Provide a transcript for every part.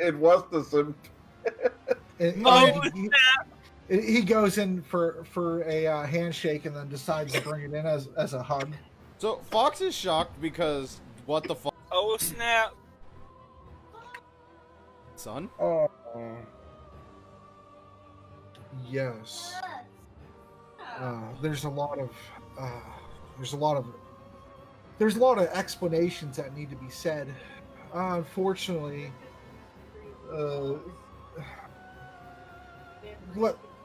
It was the symptom. He goes in for a handshake and then decides to bring it in as a hug. So Fox is shocked because what the fuck, Oh snap! son? Yes. There's a lot of explanations that need to be said. Unfortunately,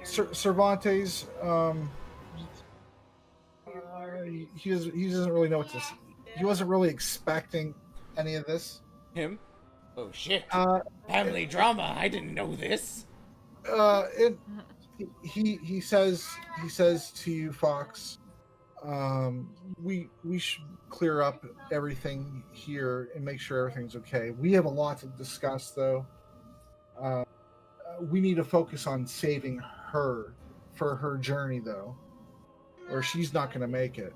Cervantes, he doesn't really know what to say. He wasn't really expecting any of this. Him? Oh shit! Family drama. I didn't know this. He says to you, Fox, we should clear up everything here and make sure everything's okay. We have a lot to discuss, though. We need to focus on saving her for her journey, though, or she's not going to make it.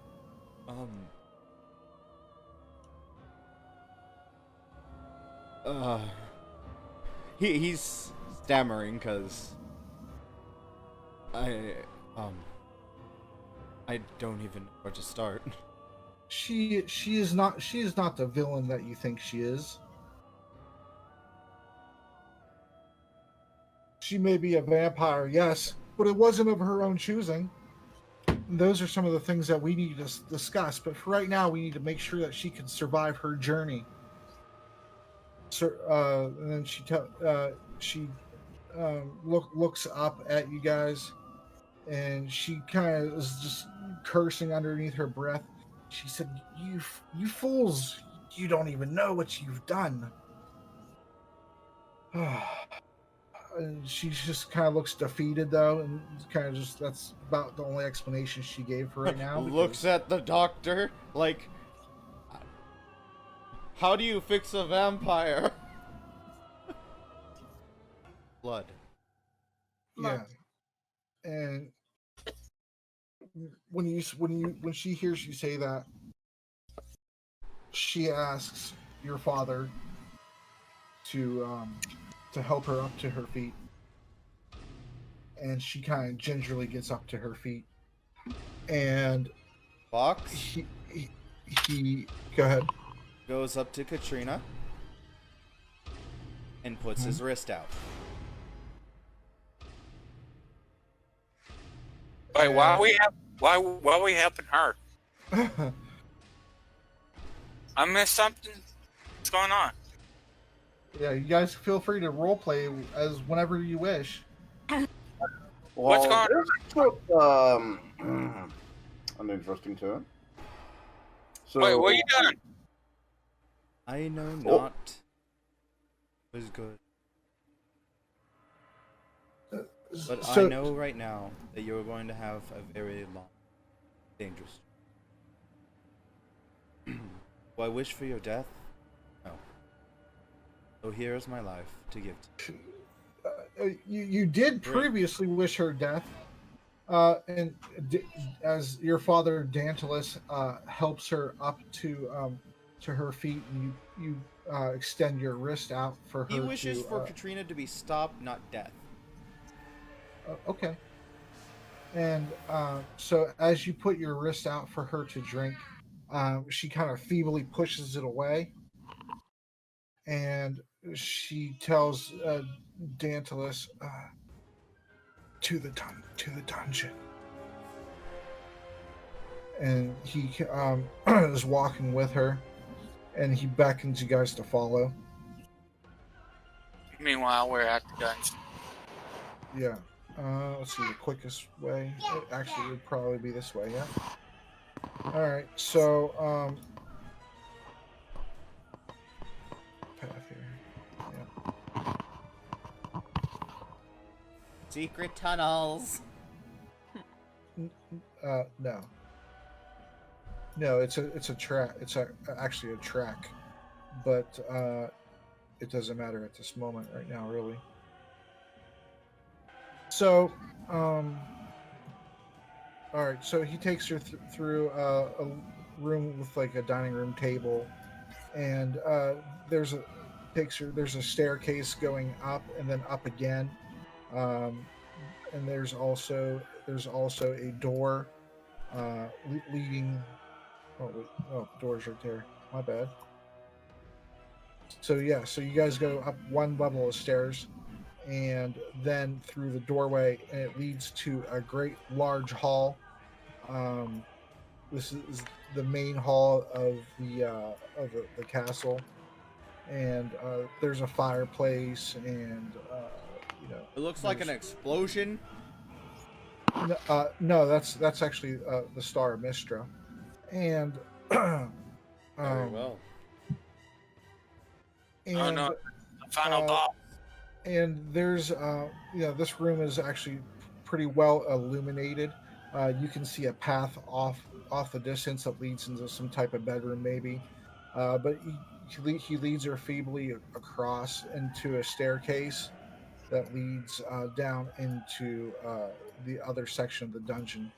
He's stammering because I don't even know where to start. She is not the villain that you think she is. She may be a vampire, yes, but it wasn't of her own choosing. Those are some of the things that we need to discuss. But for right now, we need to make sure that she can survive her journey. And then she looks up at you guys, and she kind of is just cursing underneath her breath. She said, "You fools! You don't even know what you've done." And she just kind of looks defeated, though, and kind of just, that's about the only explanation she gave for right now. Looks at the doctor like, how do you fix a vampire? Blood. Yeah. And when she hears you say that, she asks your father to help her up to her feet, and she kind of gingerly gets up to her feet, and Fox he go ahead, goes up to Katrina and puts his wrist out. Wait, why we helping her? I missed something. What's going on? Yeah, you guys feel free to roleplay as whenever you wish. What's going on? An interesting turn. So, wait, what are you doing? I know not. Was good. But I know right now that you're going to have a very long, dangerous. Do I wish for your death? No. So here is my life to give to you. You did previously wish her death, and as your father Dantalus helps her up to her feet, and you extend your wrist out for her. He wishes for Katrina to be stopped, not death. Okay. And so as you put your wrist out for her to drink, she kind of feebly pushes it away, and she tells Dantalus, to the dungeon. And he is walking with her, and he beckons you guys to follow. Meanwhile, we're at the dungeon. Yeah. Let's see, the quickest way. It actually would probably be this way, yeah? Alright, so, path here. Yeah. Secret tunnels. No. No, it's a track. It's actually a track. But, it doesn't matter at this moment right now, really. So, all right. So he takes her through a room with like a dining room table, and there's takes her. There's a staircase going up and then up again, and there's also a door leading. Oh wait, oh, door's right there. My bad. So yeah, so you guys go up one level of stairs, and then through the doorway, and it leads to a great large hall. This is the main hall of the castle, and there's a fireplace, and It looks like an explosion. no, that's actually the Star of Mistra, and Very well. and Oh no, the final boss. and there's this room is actually pretty well illuminated. You can see a path off the distance that leads into some type of bedroom, maybe, but he leads her feebly across into a staircase that leads down into the other section of the dungeon,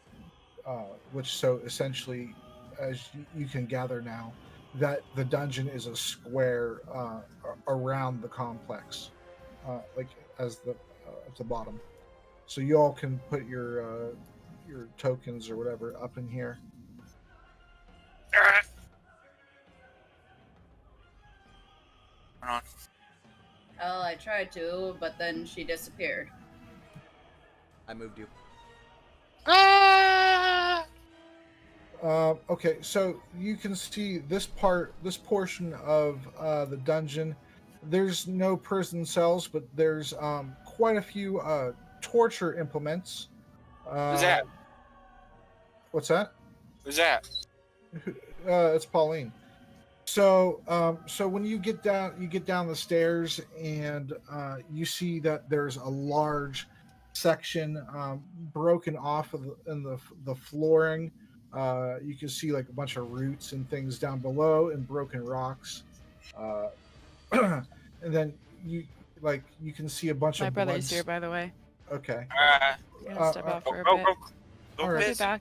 which so essentially, as you can gather now, that the dungeon is a square around the complex, like as the at the bottom. So you all can put your tokens or whatever up in here. Hold on. Well, I tried to, but then she disappeared. I moved you. Okay, so you can see this portion of the dungeon. There's no prison cells, but there's quite a few torture implements. Who's that? What's that? Who's that? It's Pauline. So, when you get down the stairs, and you see that there's a large section broken off of the flooring. You can see like a bunch of roots and things down below and broken rocks. And then you can see a bunch My of brother's bloods. here, by the way. Okay, I'm gonna step out for a Go, bit. go, go, All right. I'll be piss. back.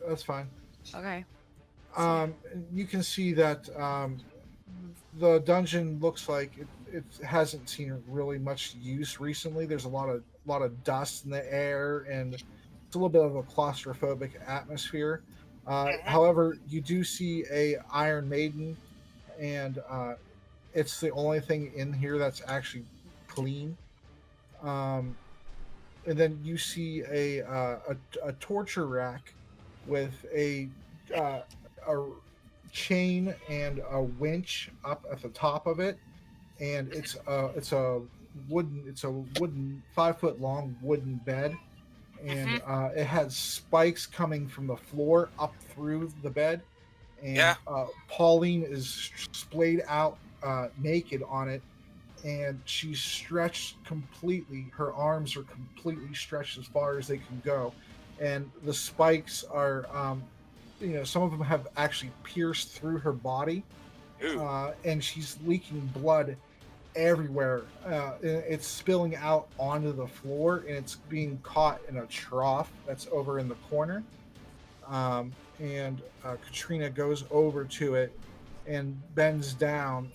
that's fine. Okay. You can see that the dungeon looks like it hasn't seen really much use recently. There's a lot of dust in the air, and it's a little bit of a claustrophobic atmosphere. However, you do see a Iron Maiden, and it's the only thing in here that's actually clean. And then you see a torture rack with a chain and a winch up at the top of it, and it's a wooden 5 foot long wooden bed, and it has spikes coming from the floor up through the bed, and Pauline is splayed out naked on it, and she's stretched completely. Her arms are completely stretched as far as they can go, and the spikes are some of them have actually pierced through her body, and she's leaking blood everywhere. It's spilling out onto the floor, and it's being caught in a trough that's over in the corner. And Katrina goes over to it and bends down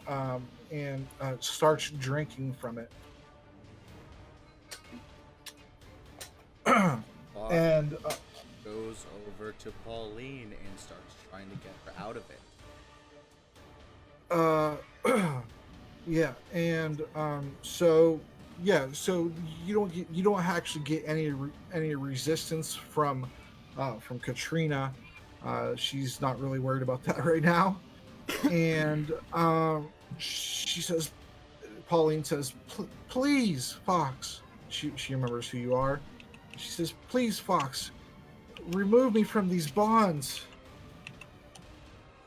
and starts drinking from it. And Goes over to Pauline and starts trying to get her out of it. Yeah, and so you don't actually get any resistance from Katrina. She's not really worried about that right now, and Pauline says, "Please, Fox." She remembers who you are. She says, "Please, Fox, remove me from these bonds.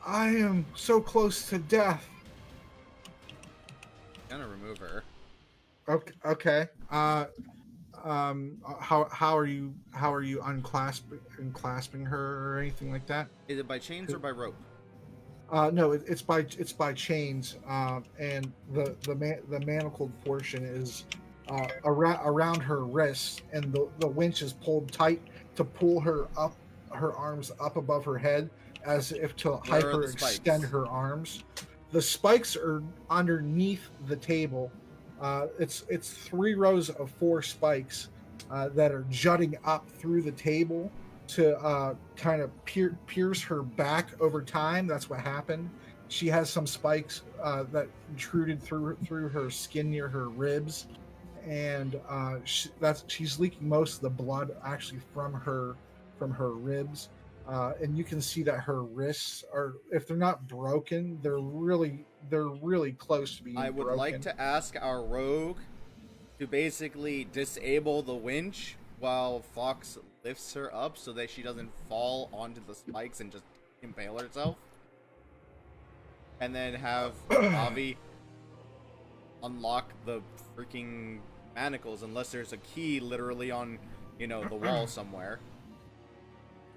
I am so close to death." Gonna remove her. Okay. How are you unclasping her or anything like that? Is it by chains or by rope? No, it's by chains. And the manacled portion is around her wrists, and the winch is pulled tight to pull her arms up above her head, as if to hyperextend her arms. the spikes are underneath the table. It's 3 rows of 4 spikes that are jutting up through the table to kind of pierce her back over time. That's what happened. She has some spikes that intruded through her skin near her ribs, and she's leaking most of the blood actually from her ribs. And you can see that her wrists are, if they're not broken, they're really close to being I would broken. like to ask our rogue to basically disable the winch while Fox lifts her up so that she doesn't fall onto the spikes and just impale herself. And then have Navi unlock the freaking manacles unless there's a key literally on, the wall somewhere.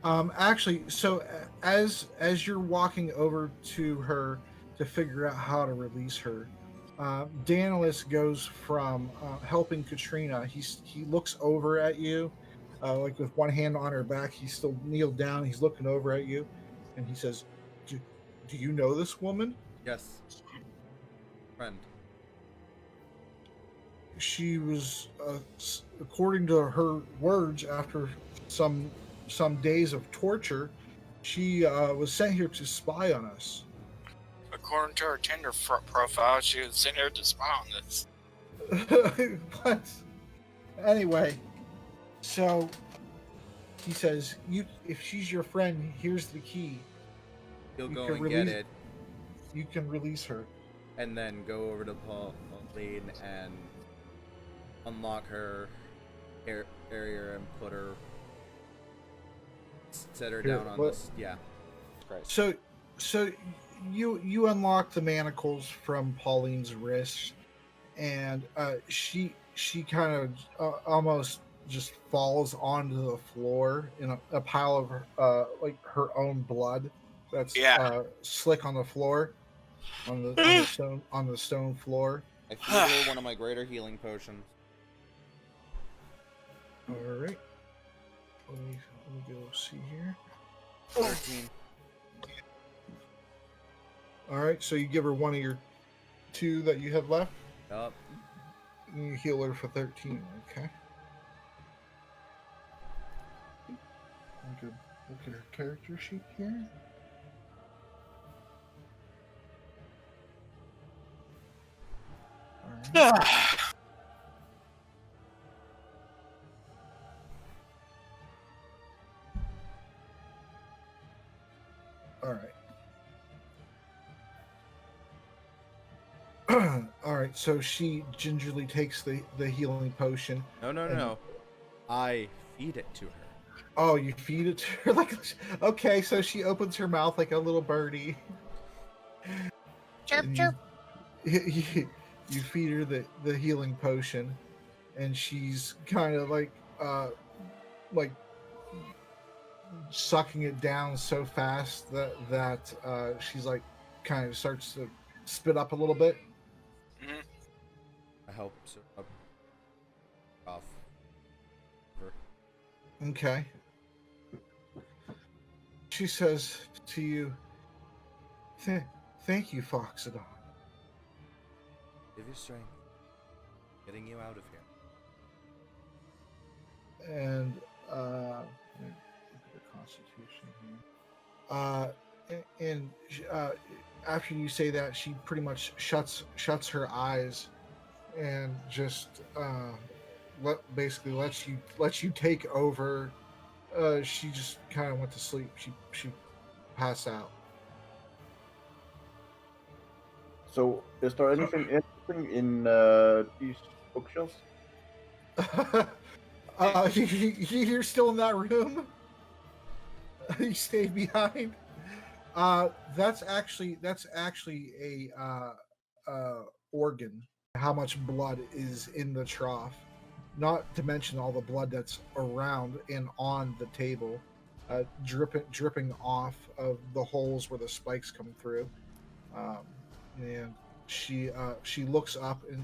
Actually, so as you're walking over to her to figure out how to release her, Dantalus goes from helping Katrina. He looks over at you, like with one hand on her back. He's still kneeled down. He's looking over at you, and he says, "Do you know this woman?" Yes. Friend. She was, according to her words, after some days of torture, she was sent here to spy on us. According to her Tinder profile, she was sent here to spy on this. What? Anyway, so he says, if she's your friend, here's the key. You'll You go can and get it, You can release her. and then go over to Pauline and unlock her area and put her, set her Here, down on what- this. Yeah. Christ. So you unlock the manacles from Pauline's wrist, and she kind of almost just falls onto the floor in a pile of like her own blood that's slick on the floor, on the stone floor. I feed her one of my greater healing potions. All right, let me go see here. 13. All right, so you give her one of your 2 that you have left, Yup. and you heal her for 13. Okay. Look at her character sheet here. All right. All right. All right, so she gingerly takes the healing potion. No. I feed it to her. Oh, you feed it to her like, okay, so she opens her mouth like a little birdie. Chirp, And chirp. You feed her the healing potion, and she's kind of like sucking it down so fast that she's like kind of starts to spit up a little bit. I help her up off. Okay. She says to you, "Thank you, Fauxodon." Give you strength. Getting you out of here. And let me look at the Constitution here. After you say that, she pretty much shuts her eyes and just basically lets you take over. She just kind of went to sleep. She passed out. So, is there anything interesting in these bookshelves? You're still in that room? You stayed behind? That's actually a organ. How much blood is in the trough? Not to mention all the blood that's around and on the table, dripping off of the holes where the spikes come through. And she looks up and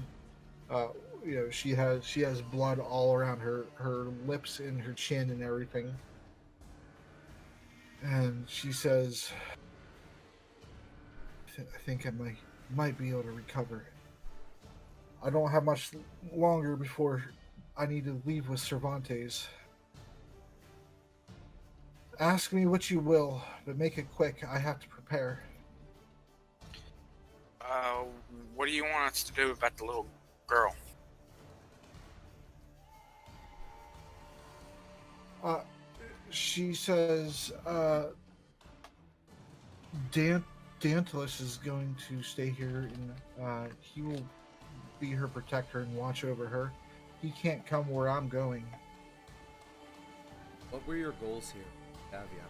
she has blood all around her lips and her chin and everything. And she says, I think I might be able to recover. I don't have much longer before I need to leave with Cervantes. Ask me what you will, but make it quick. I have to prepare. What do you want us to do about the little girl? She says, Dantalus is going to stay here, and he will be her protector and watch over her. He can't come where I'm going. What were your goals here, Davia?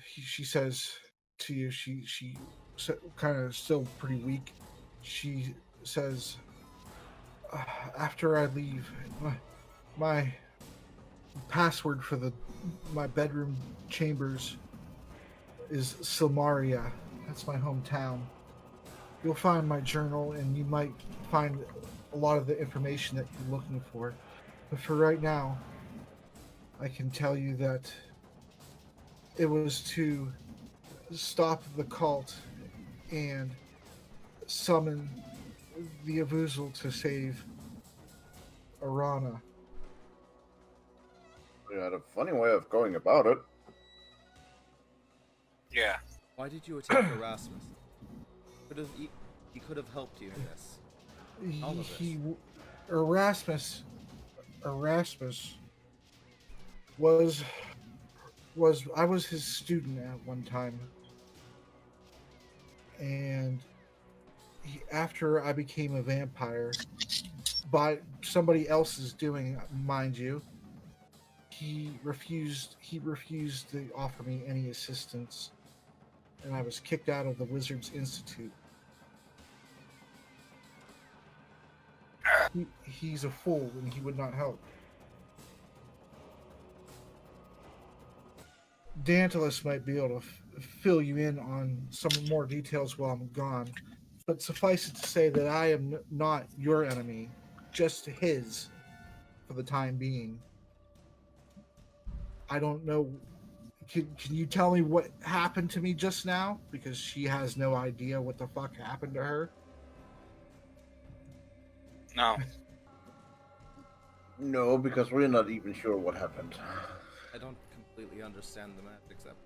She says to you, she kind of still pretty weak. She says, after I leave, my password for my bedroom chambers is Silmaria. That's my hometown. You'll find my journal, and you might find a lot of the information that you're looking for. But for right now, I can tell you that it was to stop the cult and summon the Avuzal to save Arana. You had a funny way of going about it. Yeah. Why did you attack Erasmus? He could have helped you in this. All of this. Erasmus was I was his student at one time, and after I became a vampire by somebody else's doing, mind you, he refused to offer me any assistance, and I was kicked out of the Wizards Institute. He's a fool, and he would not help. Dantalus might be able to fill you in on some more details while I'm gone, but suffice it to say that I am not your enemy, just his, for the time being. I don't know. Can you tell me what happened to me just now? Because she has no idea what the fuck happened to her. No. No, because we're not even sure what happened. I don't completely understand the magic except.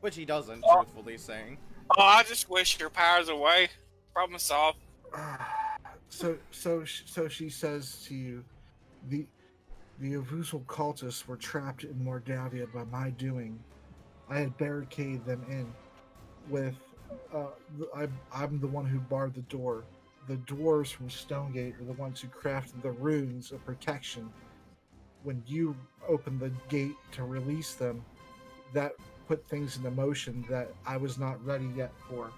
Which he doesn't, truthfully saying. Oh, I just wish your powers away. Problem solved. So she says to you, the Avuzal cultists were trapped in Mordavia by my doing. I had barricaded them in with. I'm the one who barred the door. The dwarves from Stonegate are the ones who crafted the runes of protection. When you opened the gate to release them, that put things into motion that I was not ready yet for.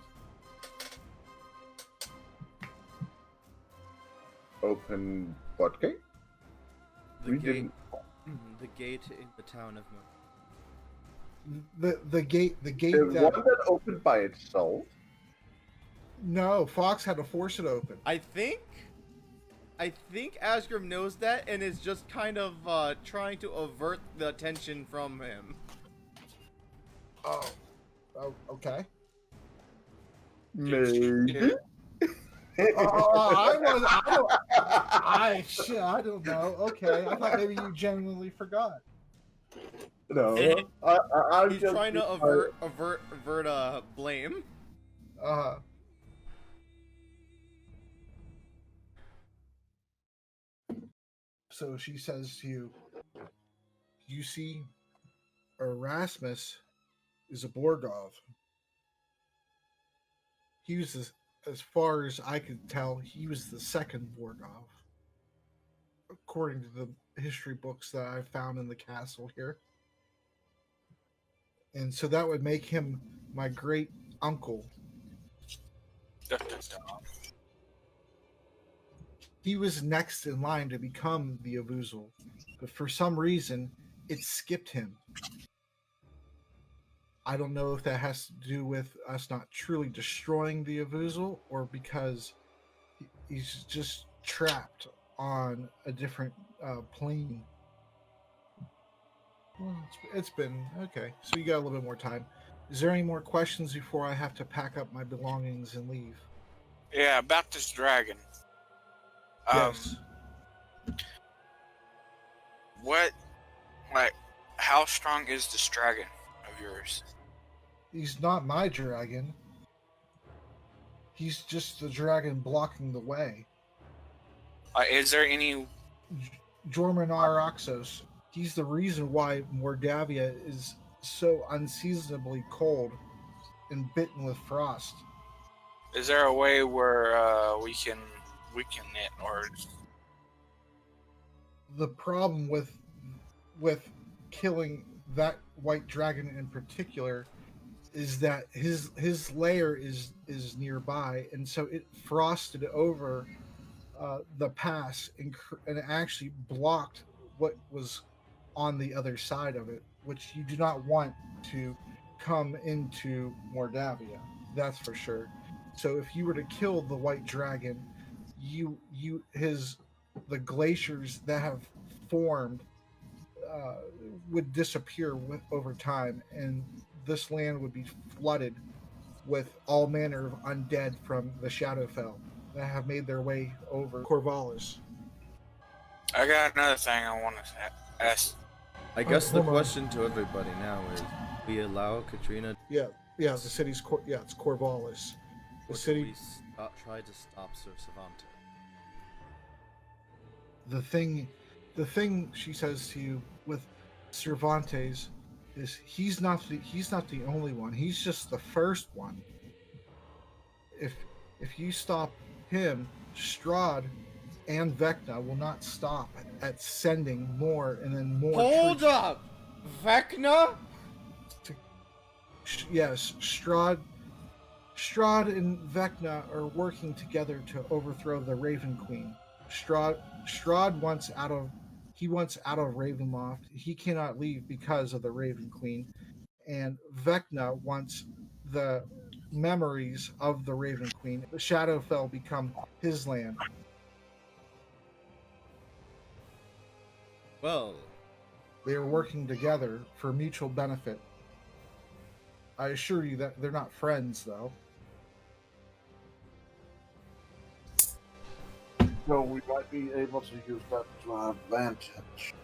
Open what gate? The We gate. didn't. The gate in the town of The gate The that one that opened by itself. no, Fox had to force it open. I think Asgrim knows that and is just kind of trying to avert the attention from him. Oh, okay. Maybe. I don't know. Okay, I thought maybe you genuinely forgot. No, I'm He's just trying to avert blame. So she says to you, you see, Erasmus is a Borgov. He was, as far as I could tell, he was the second Borgov, according to the history books that I found in the castle here. And so that would make him my great uncle. He was next in line to become the Avuzal, but for some reason, it skipped him. I don't know if that has to do with us not truly destroying the Avuzal, or because he's just trapped on a different plane. Well, it's been okay. So you got a little bit more time. Is there any more questions before I have to pack up my belongings and leave? Yeah, about this dragon. Yes. What, like, how strong is this dragon of yours? He's not my dragon. He's just the dragon blocking the way. Is there any? Jorminaraxos. He's the reason why Mordavia is so unseasonably cold and bitten with frost. Is there a way where we can weaken it, or? The problem with killing that white dragon in particular is that his lair is nearby, and so it frosted over the pass and actually blocked what was on the other side of it, which you do not want to come into Mordavia. That's for sure. So if you were to kill the white dragon, the glaciers that have formed would disappear over time, and this land would be flooded with all manner of undead from the Shadowfell that have made their way over Corvalis. I got another thing I want to ask. I guess the hold on. question to everybody now is: we allow Katrina? Yeah, the city's it's Corvalis. The Or do city. we try to stop Sir Savante? The thing she says to you with Cervantes is he's not the only one. He's just the first one. If you stop him, Strahd and Vecna will not stop at sending more and then more. Hold troops. up! Vecna? Yes, Strahd and Vecna are working together to overthrow the Raven Queen. Strahd wants out of Ravenloft. He cannot leave because of the Raven Queen, and Vecna wants the memories of the Raven Queen. The Shadowfell become his land. Well, They are working together for mutual benefit. I assure you that they're not friends, though. So we might be able to use that to our advantage.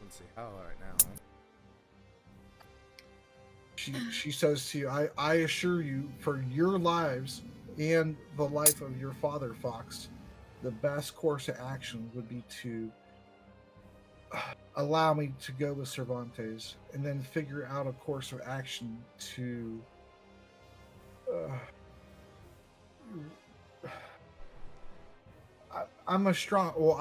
Let's see how right now. She says to you, I assure you, for your lives and the life of your father, Fox, the best course of action would be to allow me to go with Cervantes and then figure out a course of action to I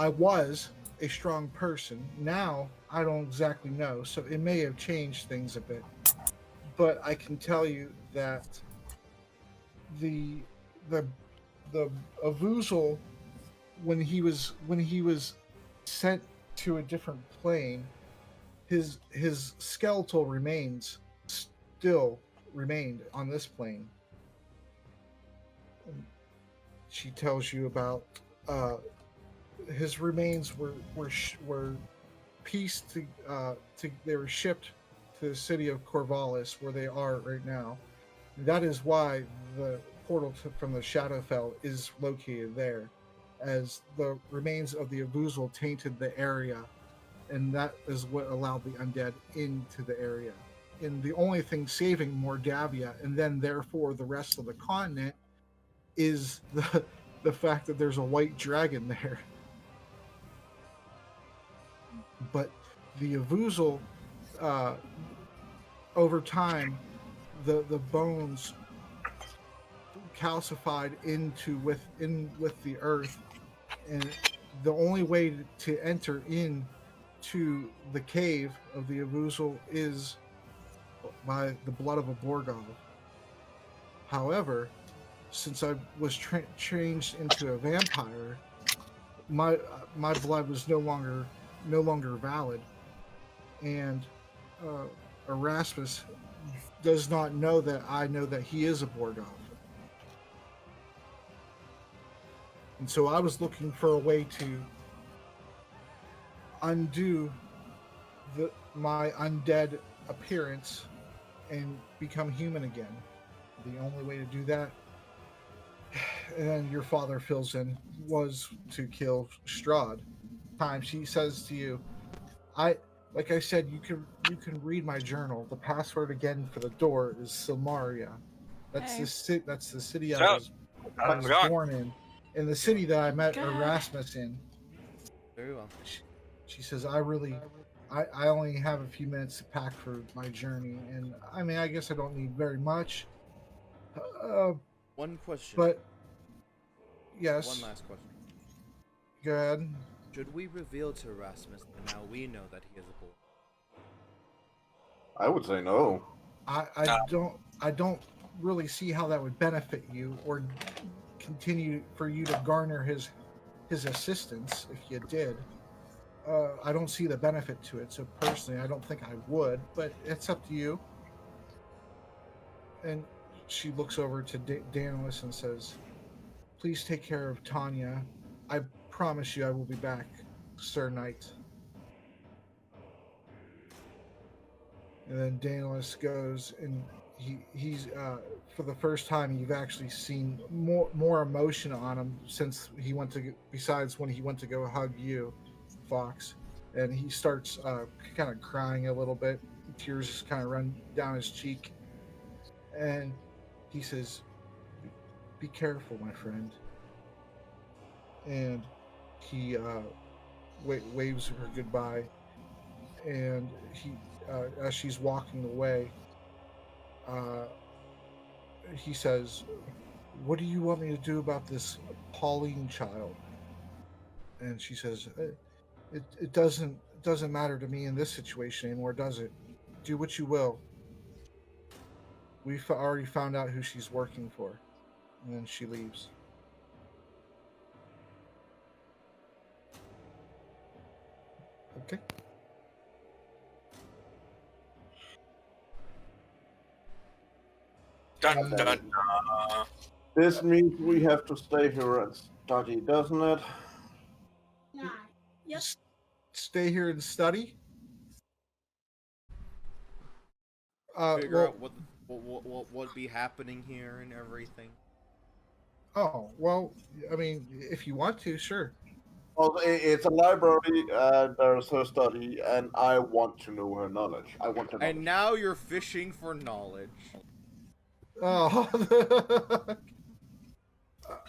was a strong person. Now I don't exactly know, so it may have changed things a bit. But I can tell you that the Avuzal, when he was sent to a different plane, his skeletal remains still remained on this plane. She tells you about his remains were pieced to they were shipped to the city of Corvalis, where they are right now. That is why the portal from the Shadowfell is located there, as the remains of the Avuzal tainted the area, and that is what allowed the undead into the area. And the only thing saving Mordavia, and then therefore the rest of the continent, is the fact that there's a white dragon there. But the Avuzal, over time, the bones calcified with the earth, and the only way to enter into the cave of the Avuzal is by the blood of a Borgov. However, since I was changed into a vampire, my blood was no longer valid, and Erasmus does not know that I know that he is a Borgov. And so I was looking for a way undo my undead appearance and become human again. The only way to do that, and then your father fills in, was to kill Strahd. Time she says to you, like I said, you can read my journal. The password again for the door is Silmaria. That's Hey. that's the city So, I was going. born in the city that I met God. Erasmus in. Very well. She says, I only have a few minutes to pack for my journey, and I mean, I guess I don't need very much. One question. But yes, One last question. go ahead. Should we reveal to Erasmus that now we know that he is a boy? I would say no. I don't really see how that would benefit you or continue for you to garner his assistance if you did. I don't see the benefit to it. So personally, I don't think I would, but it's up to you. And she looks over to Dantalus and says, please take care of Tanya. I promise you I will be back, Sir Knight. And then Dantalus goes, and he's for the first time you've actually seen more emotion on him since he went to, besides when he went to go hug you, Fox. And he starts kind of crying a little bit. Tears just kind of run down his cheek. And he says, be careful, my friend. And he waves her goodbye. And he, as she's walking away, he says, what do you want me to do about this Pauline child? And she says, it doesn't matter to me in this situation anymore, does it? Do what you will. We've already found out who she's working for. And then she leaves. Okay. Dun dun dun. This means we have to stay here and study, doesn't it? Yep. Stay here and study. Figure out what would be happening here and everything. Oh, well, I mean, if you want to, sure. Well, it's a library, and there's her study, and I want to know her knowledge. I want to know. And now you're fishing for knowledge. Oh.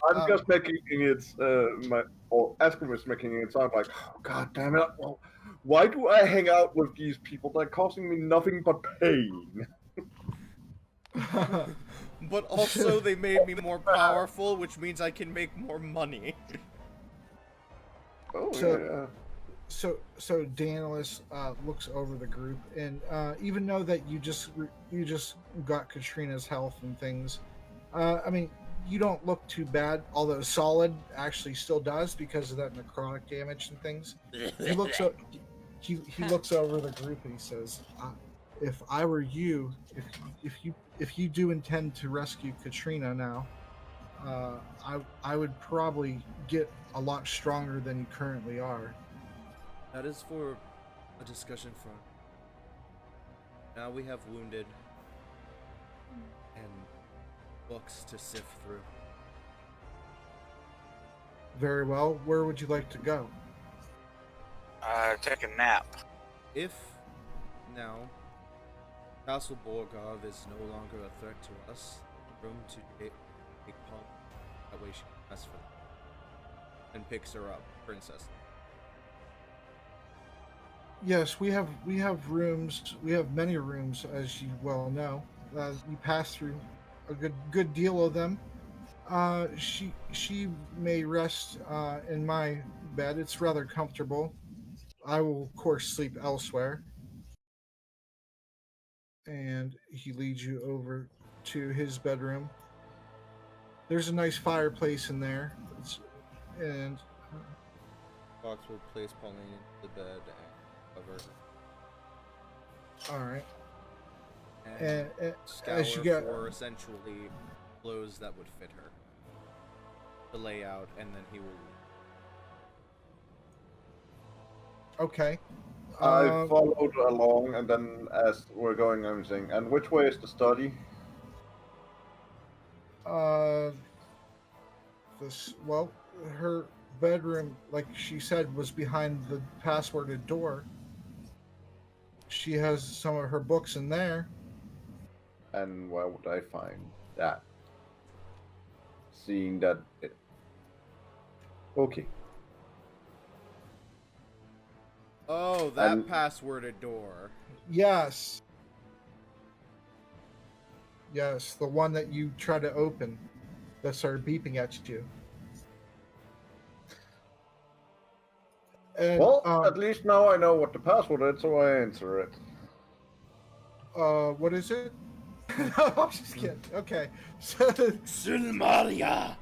I'm just making it, Asgrim is making it sound like, oh, god damn it, well, why do I hang out with these people that are causing me nothing but pain? But also they made me more powerful, which means I can make more money. Oh, So- yeah. So Dantalus looks over the group, and even though that you just got Katrina's health and things, I mean, you don't look too bad. Although Solid actually still does because of that necrotic damage and things. He looks he looks over the group and he says, "If I were you, if you do intend to rescue Katrina now, I would probably get a lot stronger than you currently are." That is for a discussion for now. We have wounded and books to sift through. Very well. Where would you like to go? Take a nap. If now Castle Borgov is no longer a threat to us, room to take Paul. That way she can ask for them. And picks her up, princess. Yes, we have rooms. We have many rooms, as you well know. You pass through a good deal of them. She may rest in my bed. It's rather comfortable. I will, of course, sleep elsewhere. And he leads you over to his bedroom. There's a nice fireplace in there. And Fox will place Pauline into the bed and cover her. all right. And scour as you get, for essentially clothes that would fit her. The layout, and then he will leave. Okay. I followed along, and then as we're going, I'm saying, and which way is the study? Well, her bedroom, like she said, was behind the passworded door. She has some of her books in there. And where would I find that? Seeing that it... Okay. Oh, that And- passworded door. Yes. Yes, the one that you tried to open that started beeping at you. And, Well, at least now I know what the password is, so I answer it. what is it? No, I'm just kidding. Okay. So, Somalia!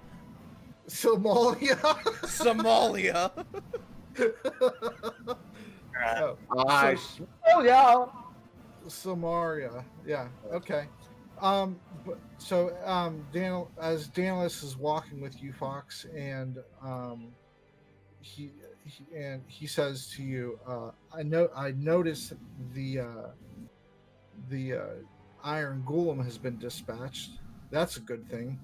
Somalia? Somalia! Oh, I smell ya! Samaria. Yeah. Okay. But so as Dantalus is walking with you, Fox, and he says to you, I noticed the iron golem has been dispatched. That's a good thing.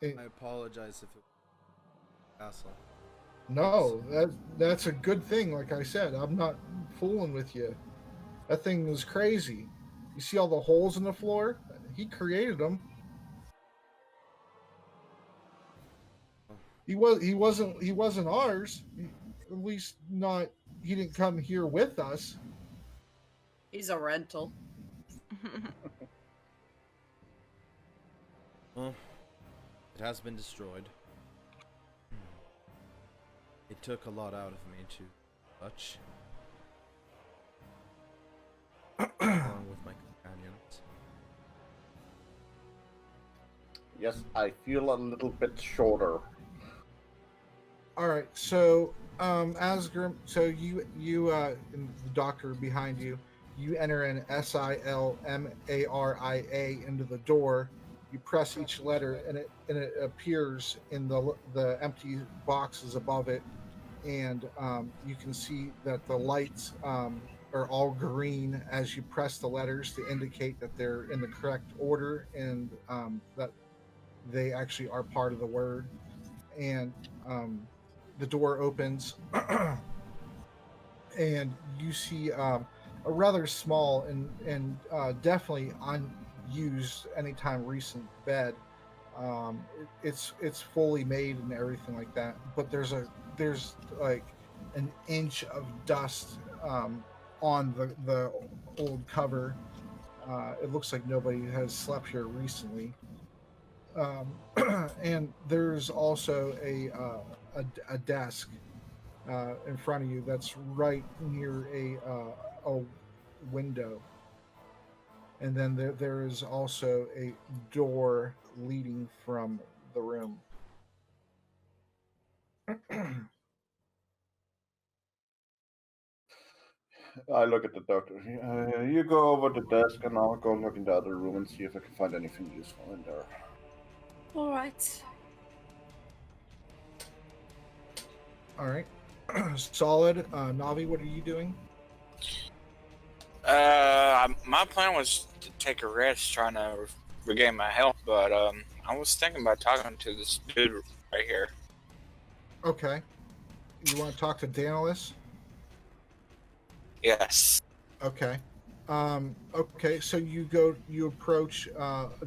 I apologize if it was asshole. No, that's a good thing. Like I said, I'm not fooling with you. That thing was crazy. You see all the holes in the floor? He created them. He wasn't ours. At least not. He didn't come here with us. He's a rental. Well, it has been destroyed. It took a lot out of me to touch. Along with my companions. Yes, I feel a little bit shorter. All right, so Asgrim, so you and the doctor behind you, you enter an SILMARIA into the door. You press each letter, and it appears in the empty boxes above it, and you can see that the lights are all green as you press the letters to indicate that they're in the correct order and that they actually are part of the word. And the door opens, and you see a rather small and definitely unused anytime recent bed. It's fully made and everything like that, but there's like an inch of dust on the old cover. It looks like nobody has slept here recently. And there's also a desk in front of you that's right near a window, and then there is also a door leading from the room. I look at the doctor. You go over the desk, and I'll go look in the other room and see if I can find anything useful in there. All right. All right. Solid. Navi, what are you doing? My plan was to take a rest, trying to regain my health, but I was thinking about talking to this dude right here. Okay. You want to talk to Dantalus? Yes. Okay. Okay, so you approach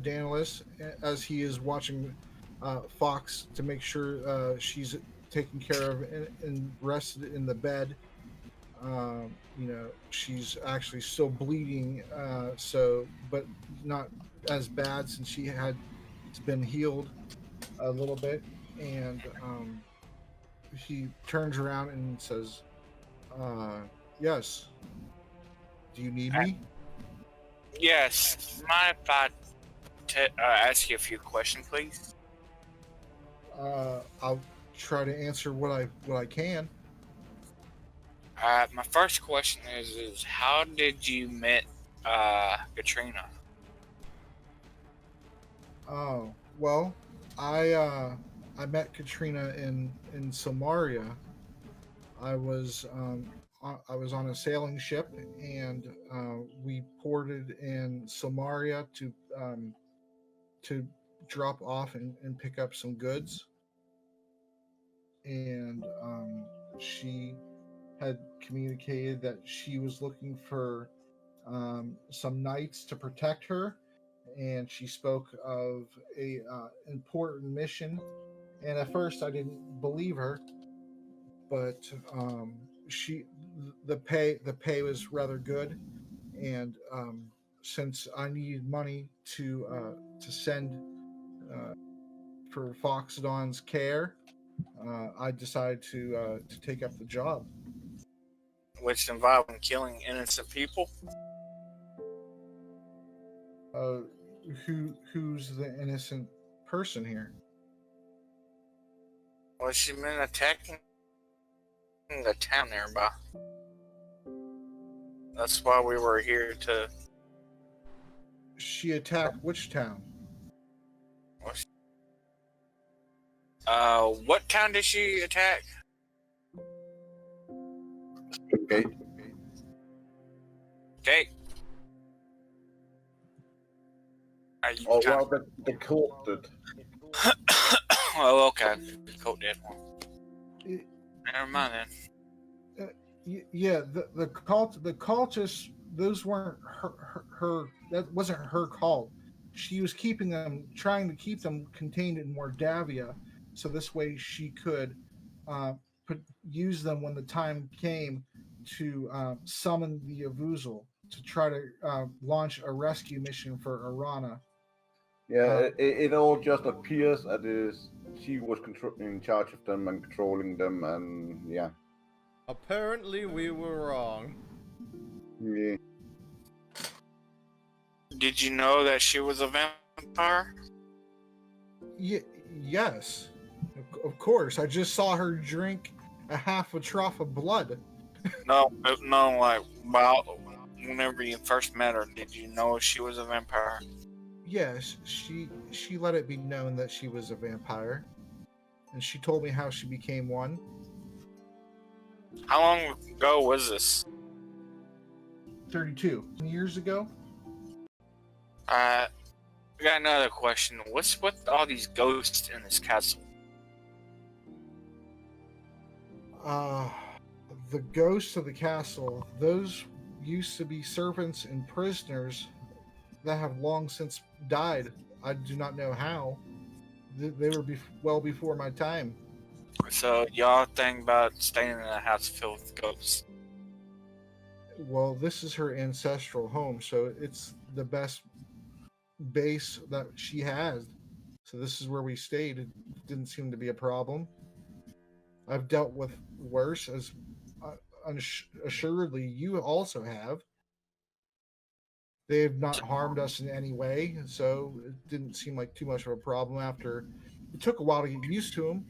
Dantalus as he is watching Fox to make sure she's taken care of and rested in the bed. She's actually still bleeding, but not as bad since it's been healed a little bit. And he turns around and says, yes. Do you need me? Yes. Mind if I ask you a few questions, please? I'll try to answer what I can. My first question is how did you meet Katrina? Oh, well, I I met Katrina in Samaria. I was on a sailing ship, and we ported in Samaria to drop off and pick up some goods. And she had communicated that she was looking for some knights to protect her, and she spoke of a important mission. And at first, I didn't believe her, but she the pay was rather good, and since I needed money to send for Fauxodon's care, I decided to take up the job. Which involved killing innocent people. Who's the innocent person here? Well, she been attacking the town nearby. That's why we were here to. She attacked which town? What town did she attack? Okay. Okay. Oh, well, the cult did. Oh, okay. The cult did one. Never mind then. Yeah, the cultists. Those weren't her. That wasn't her cult. She was keeping them, trying to keep them contained in Mordavia, so this way she could use them when the time came to summon the Avuzal to try to launch a rescue mission for Arana. Yeah, it all just appears that she was in charge of them and controlling them, and yeah. Apparently, we were wrong. Yeah. Did you know that she was a vampire? Yes, of course. I just saw her drink a half a trough of blood. No, like, whenever you first met her, did you know she was a vampire? Yes, she let it be known that she was a vampire, and she told me how she became one. How long ago was this? 32 years ago. I got another question. What's with all these ghosts in this castle? The ghosts of the castle, those used to be servants and prisoners that have long since died. I do not know how. They were well before my time. So y'all think about staying in a house filled with ghosts? Well, this is her ancestral home, so it's the best base that she has. So this is where we stayed. It didn't seem to be a problem. I've dealt with worse, as assuredly you also have. They have not harmed us in any way, so it didn't seem like too much of a problem. After it took a while to get used to them,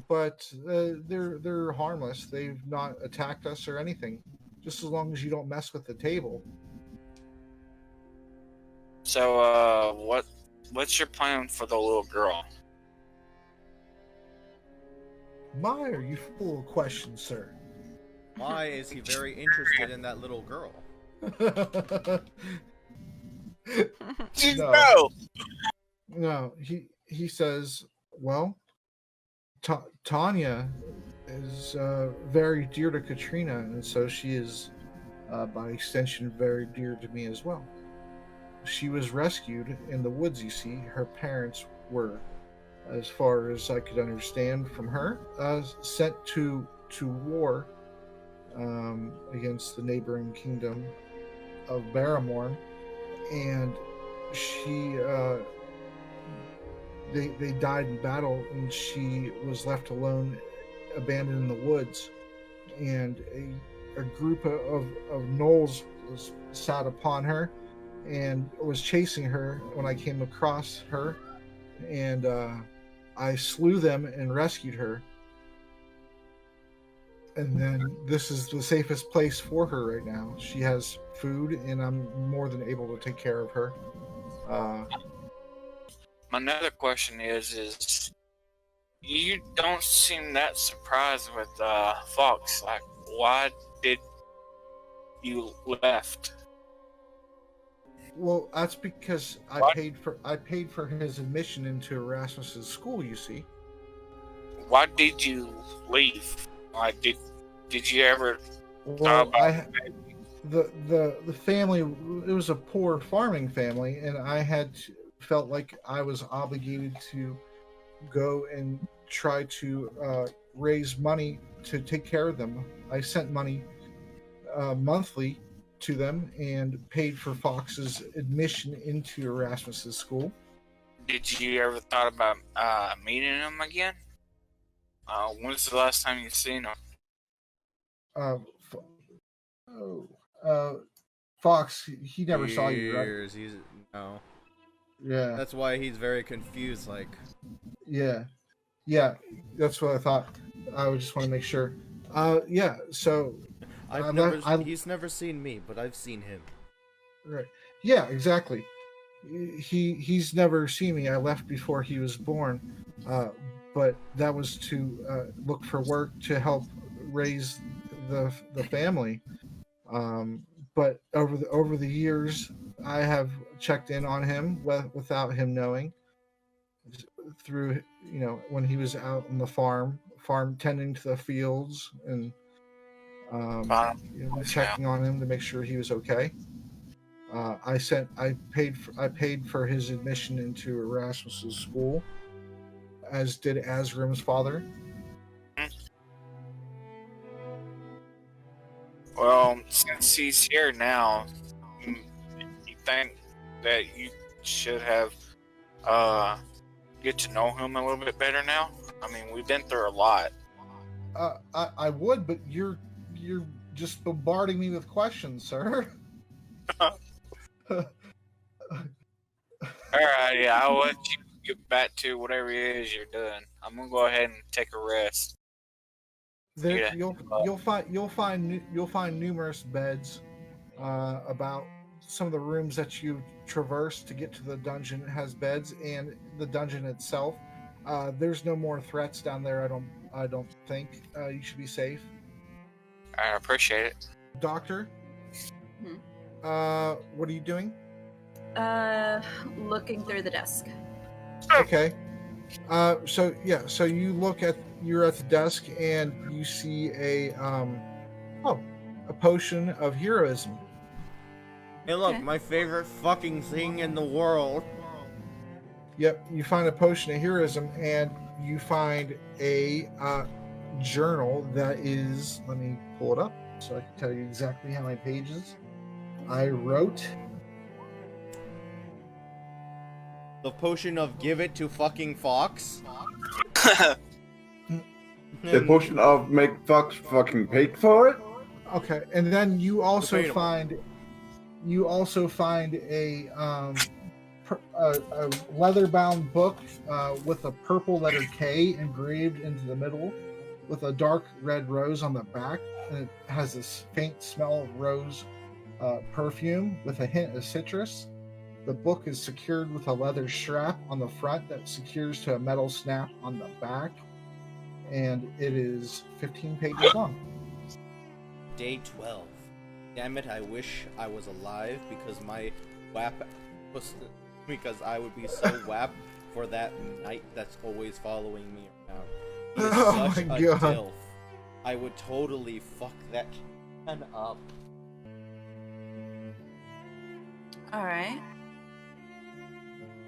but they're harmless. They've not attacked us or anything, just as long as you don't mess with the table. So, what's your plan for the little girl? My, are you full of questions, sir? Why is he very interested in that little girl? No, he says, well, Tanya is very dear to Katrina, and so she is, by extension, very dear to me as well. She was rescued in the woods, you see. Her parents were, as far as I could understand from her, sent to war against the neighboring kingdom of Barrymore, and they died in battle, and she was left alone, abandoned in the woods, and a group of gnolls sat upon her and was chasing her when I came across her, and I slew them and rescued her. And then this is the safest place for her right now. She has food, and I'm more than able to take care of her. My another question is You don't seem that surprised with Fox. Like, why did you left? Well, that's because What? I paid for his admission into Erasmus's school. You see. Why did you leave? Like, did you ever Well, about the family, it was a poor farming family, and felt like I was obligated to go and try to raise money to take care of them. I sent money monthly to them and paid for Fox's admission into Erasmus's school. Did you ever thought about meeting him again? When's the last time you seen him? Fox, he never saw you, right? Years, no. Yeah. That's why he's very confused. Like, Yeah, that's what I thought. I would just want to make sure. Yeah. So, he's never seen me, but I've seen him. right. Yeah, exactly. He's never seen me. I left before he was born, but that was to look for work to help raise the family. But over the years, I have checked in on him without him knowing. Through when he was out on the farm tending to the fields and checking on him to make sure he was okay. I paid for his admission into Erasmus's school, as did Asgrim's father. Well, since he's here now, you think that you should have get to know him a little bit better now? I mean, we've been through a lot. I would, but you're just bombarding me with questions, sir. Alright, yeah, I'll let you get back to whatever it is you're doing. I'm gonna go ahead and take a rest. There, you'll find numerous beds about some of the rooms that you traverse to get to the dungeon has beds, and the dungeon itself. There's no more threats down there. I don't think. You should be safe. I appreciate it. Doctor, what are you doing? Looking through the desk. Okay. So you're at the desk and you see a potion of heroism. Hey, look, Okay. my favorite fucking thing in the world. Yep, you find a potion of heroism, and you find a journal that is. Let me pull it up so I can tell you exactly how many pages I wrote. The potion of give it to fucking Fox. The potion of make Fox fucking pay for it? Okay, and then you also Debatable. find a leather-bound book with a purple letter K engraved into the middle, with a dark red rose on the back, and it has this faint smell of rose perfume with a hint of citrus. The book is secured with a leather strap on the front that secures to a metal snap on the back, and it is 15 pages long. Day 12. Damn it, I wish I was alive because my WAP was. Because I would be so WAP for that knight that's always following me around. He is Oh such my a God. dilf. I would totally fuck that man up. All right.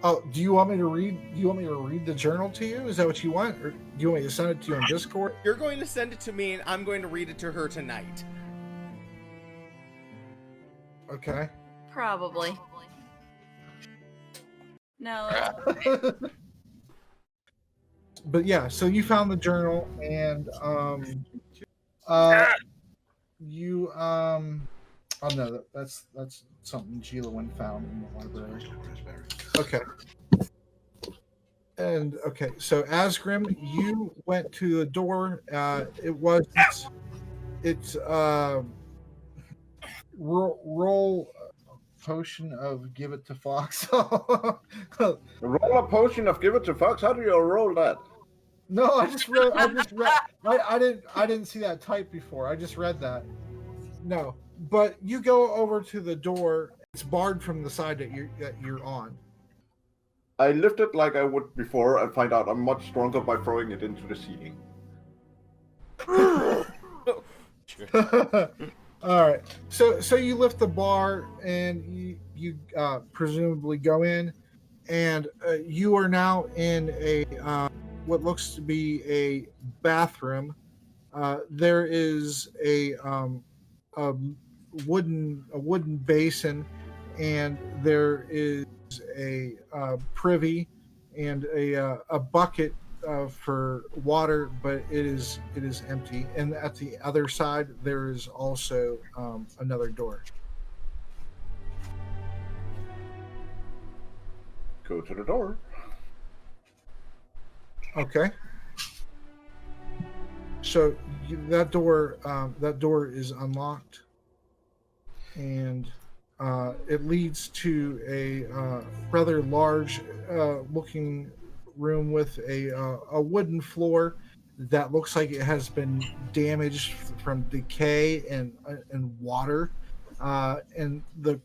Oh, do you want me to read the journal to you? Is that what you want, or do you want me to send it to you on Discord? You're going to send it to me and I'm going to read it to her tonight. Okay. Probably. No. But yeah, so you found the journal, and you oh no, that's something Gilawin found in the library. Okay. And okay, so Asgrim, you went to the door. It's roll potion of give it to Fox. Roll a potion of give it to Fox? How do you roll that? No, I just read. I just read. I didn't see that type before. I just read that. No, but you go over to the door. It's barred from the side that you're on. I lift it like I would before and find out I'm much stronger by throwing it into the ceiling. All right. So you lift the bar and you presumably go in, and you are now in a what looks to be a bathroom. There is a wooden basin, and there is a privy and a bucket for water, but it is empty. And at the other side, there is also another door. Go to the door. Okay. So that door is unlocked, and it leads to a rather large looking room with a wooden floor that looks like it has been damaged from decay and water. In the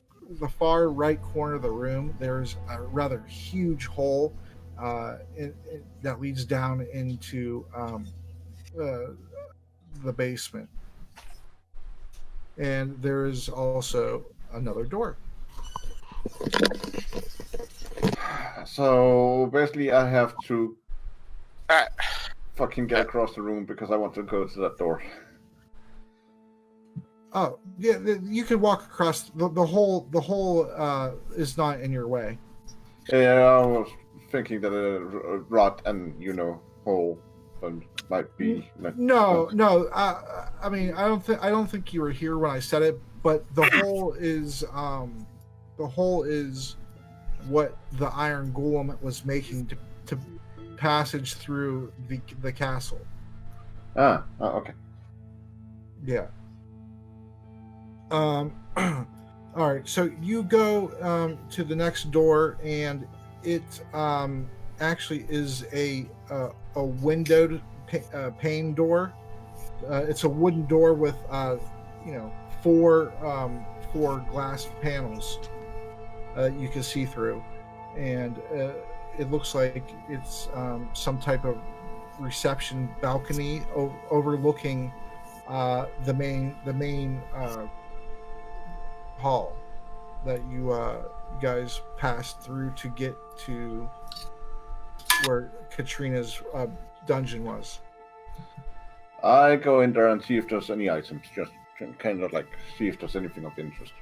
far right corner of the room, there's a rather huge hole that leads down into the basement, and there is also another door. So basically, I have to Uh, fucking get across the room because I want to go to that door. Oh yeah, you can walk across the whole. The whole is not in your way. Yeah, I was thinking that a rot and hole might be. No. I mean, I don't think you were here when I said it, but the hole is what the iron golem was making to passage through the castle. Okay. Yeah. All right. So you go to the next door, and it actually is a windowed pane door. It's a wooden door with four glass panels you can see through, and it looks like it's some type of reception balcony overlooking the main hall that you guys passed through to get to where Katrina's dungeon was. I go in there and see if there's any items, just kind of like see if there's anything of interest,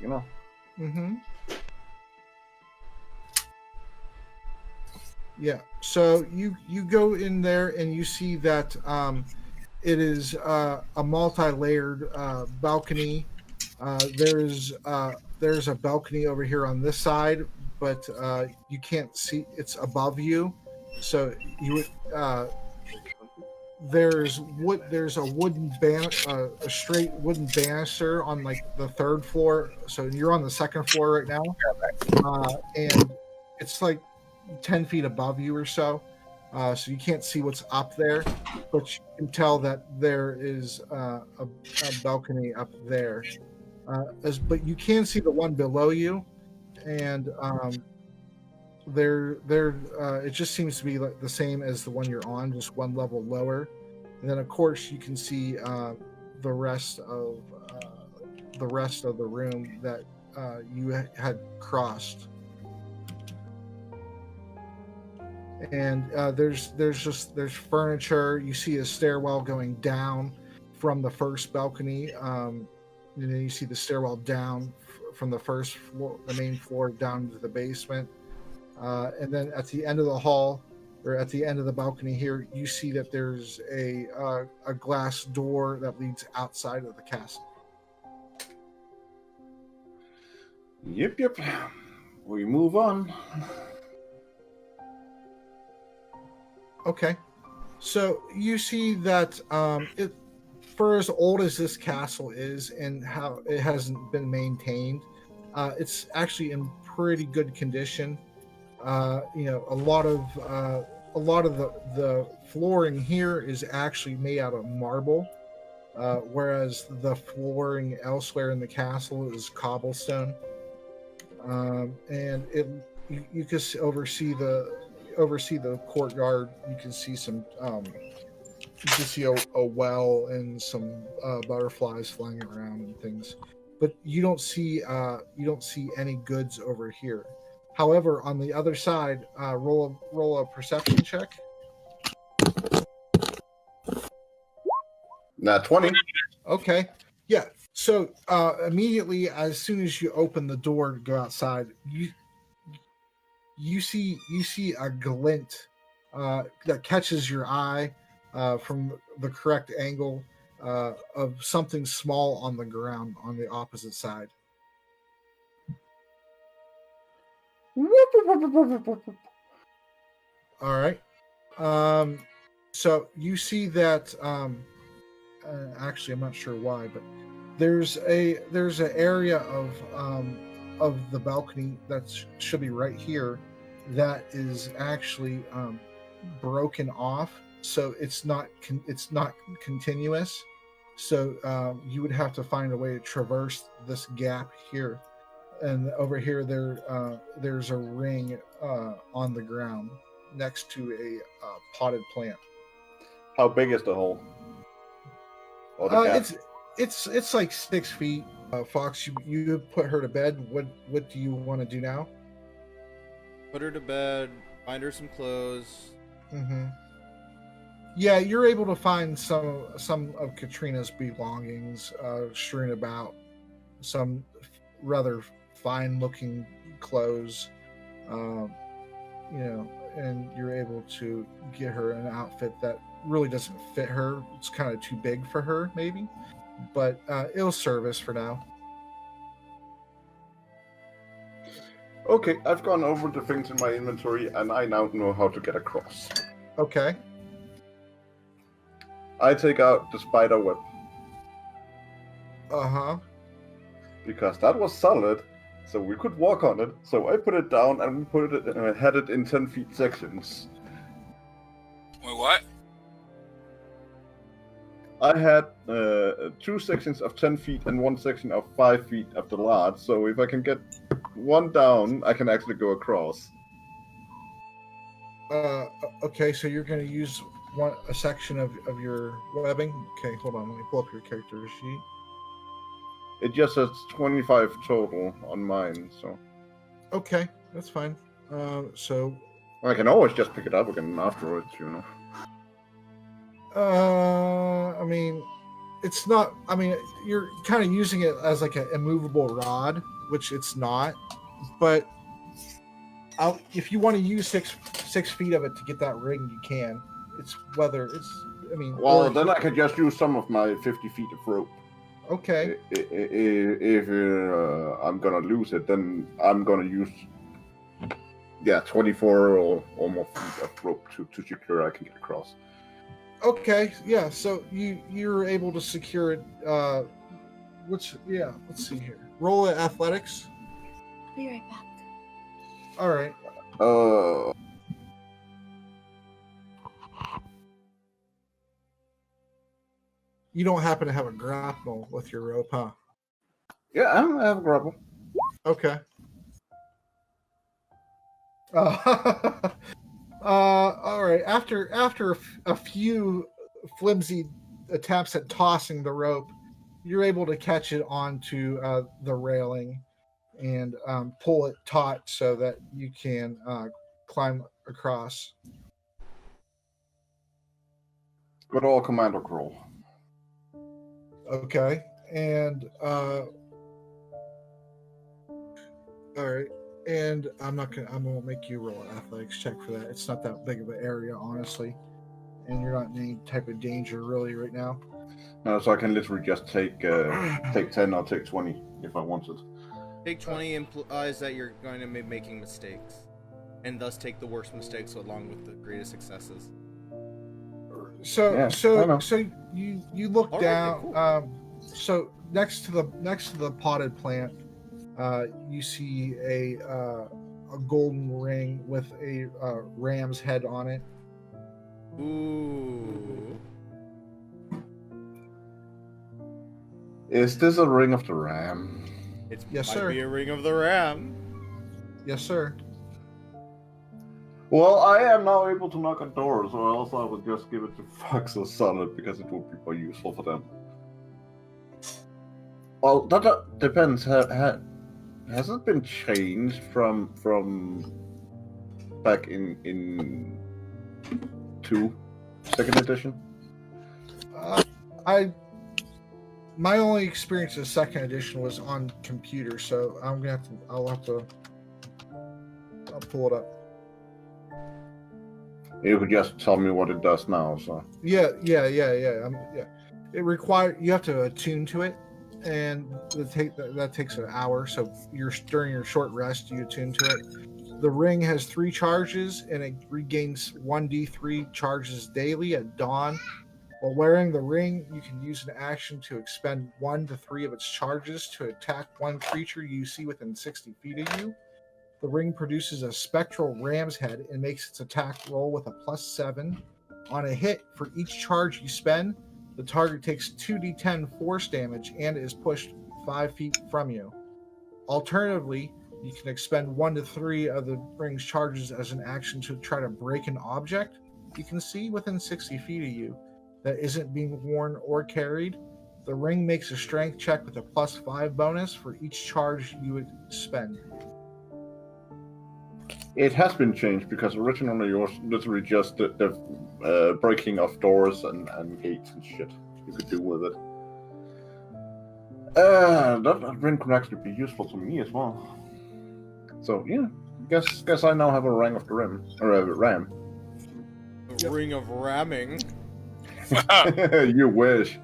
Mm-hmm. Yeah. So you go in there and you see that it is a multi-layered balcony. There's a balcony over here on this side, but you can't see. It's above you, so you would. There's a wooden a straight wooden banister on like the third floor. So you're on the second floor right now, and it's like 10 feet above you or so. So you can't see what's up there, but you can tell that there is a balcony up there. But you can see the one below you, and it just seems to be like the same as the one you're on, just one level lower. And then of course you can see the rest of the room that you had crossed. And there's furniture. You see a stairwell going down from the first balcony. And then you see the stairwell down from the first floor, the main floor, down to the basement. And then at the end of the hall, or at the end of the balcony here, you see that there's a glass door that leads outside of the castle. Yep. We move on. Okay. So you see that for as old as this castle is and how it hasn't been maintained, it's actually in pretty good condition. A lot a lot of the flooring here is actually made out of marble, whereas the flooring elsewhere in the castle is cobblestone. And you can oversee the courtyard. You can see some you can see a well and some butterflies flying around and things, but you don't see any goods over here. However, on the other side, roll a perception check. Nah, 20. Okay. Yeah. So immediately, as soon as you open the door to go outside, you see a glint that catches your eye from the correct angle of something small on the ground on the opposite side. All right. So you see that. Actually, I'm not sure why, but there's an area of the balcony that should be right here that is actually broken off, so it's not continuous. So you would have to find a way to traverse this gap here, and over here there's a ring on the ground next to a potted plant. How big is the hole? Or the gap? It's like 6 feet. Fox, you put her to bed. What do you want to do now? Put her to bed. Find her some clothes. Mm-hmm. Yeah, you're able to find some of Katrina's belongings strewn about. Some rather fine-looking clothes, and you're able to get her an outfit that really doesn't fit her. It's kind of too big for her, maybe, but it'll service for now. Okay, I've gone over the things in my inventory, and I now know how to get across. Okay. I take out the spider web. Uh-huh. Because that was solid, so we could walk on it. So I put it down, and we had it in 10 feet sections. Wait, what? I had 2 sections of 10 feet and 1 section of 5 feet of the large, so if I can get one down, I can actually go across. Okay, so you're going to use a section of your webbing? Okay, hold on, let me pull up your character sheet. It just says 25 total on mine, so... Okay, that's fine. So... I can always just pick it up again afterwards, you know. I mean, it's not. I mean, you're kind of using it as like an immovable rod, which it's not. But if you want to use six feet of it to get that ring, you can. It's whether it's. I mean. Well, then I could just use some of my 50 feet of rope. Okay. If I'm gonna lose it, then I'm gonna use 24 or more feet of rope to secure I can get across. Okay, yeah, so you're able to secure it. Let's see here. Roll at athletics. I'll be right back. All right. You don't happen to have a grapple with your rope, huh? Yeah, I have a grapple. Okay. All right. After a few flimsy attempts at tossing the rope, you're able to catch it onto the railing and pull it taut so that you can climb across. Good old commando crawl. Okay, and all right. And I'm gonna make you roll an athletics check for that. It's not that big of an area, honestly, and you're not in any type of danger really right now. No, so I can literally just take 10 or take 20 if I wanted. Take 20 implies that you're going to be making mistakes, and thus take the worst mistakes along with the greatest successes. So you look All right, down. cool. So next to the potted plant, you see a golden ring with a ram's head on it, Ooh. Is this a ring of the ram? It Yes, might sir. be a ring of the ram. Yes, sir. Well, I am now able to knock on doors, or else I would just give it to Fauxodon because it would be more useful for them. Well, that depends. Has it been changed from back in 2, second edition? My only experience of second edition was on computer, so I'll pull it up. You could just tell me what it does now. So Yeah. It you have to attune to it, and that takes an hour. So during your short rest, you attune to it. The ring has 3 charges, and it regains 1d3 charges daily at dawn. While wearing the ring, you can use an action to expend 1 to 3 of its charges to attack one creature you see within 60 feet of you. The ring produces a spectral ram's head and makes its attack roll with a +7. On a hit, for each charge you spend, the target takes 2d10 force damage and is pushed 5 feet from you. Alternatively, you can expend 1 to 3 of the ring's charges as an action to try to break an object you can see within 60 feet of you that isn't being worn or carried. The ring makes a strength check with a +5 bonus for each charge you would spend. it has been changed because originally it was literally just the breaking of doors and gates and shit you could do with it. That ring could actually be useful to me as well. So yeah, guess I now have a ring of the rim or a ram. A ring of ramming. You wish.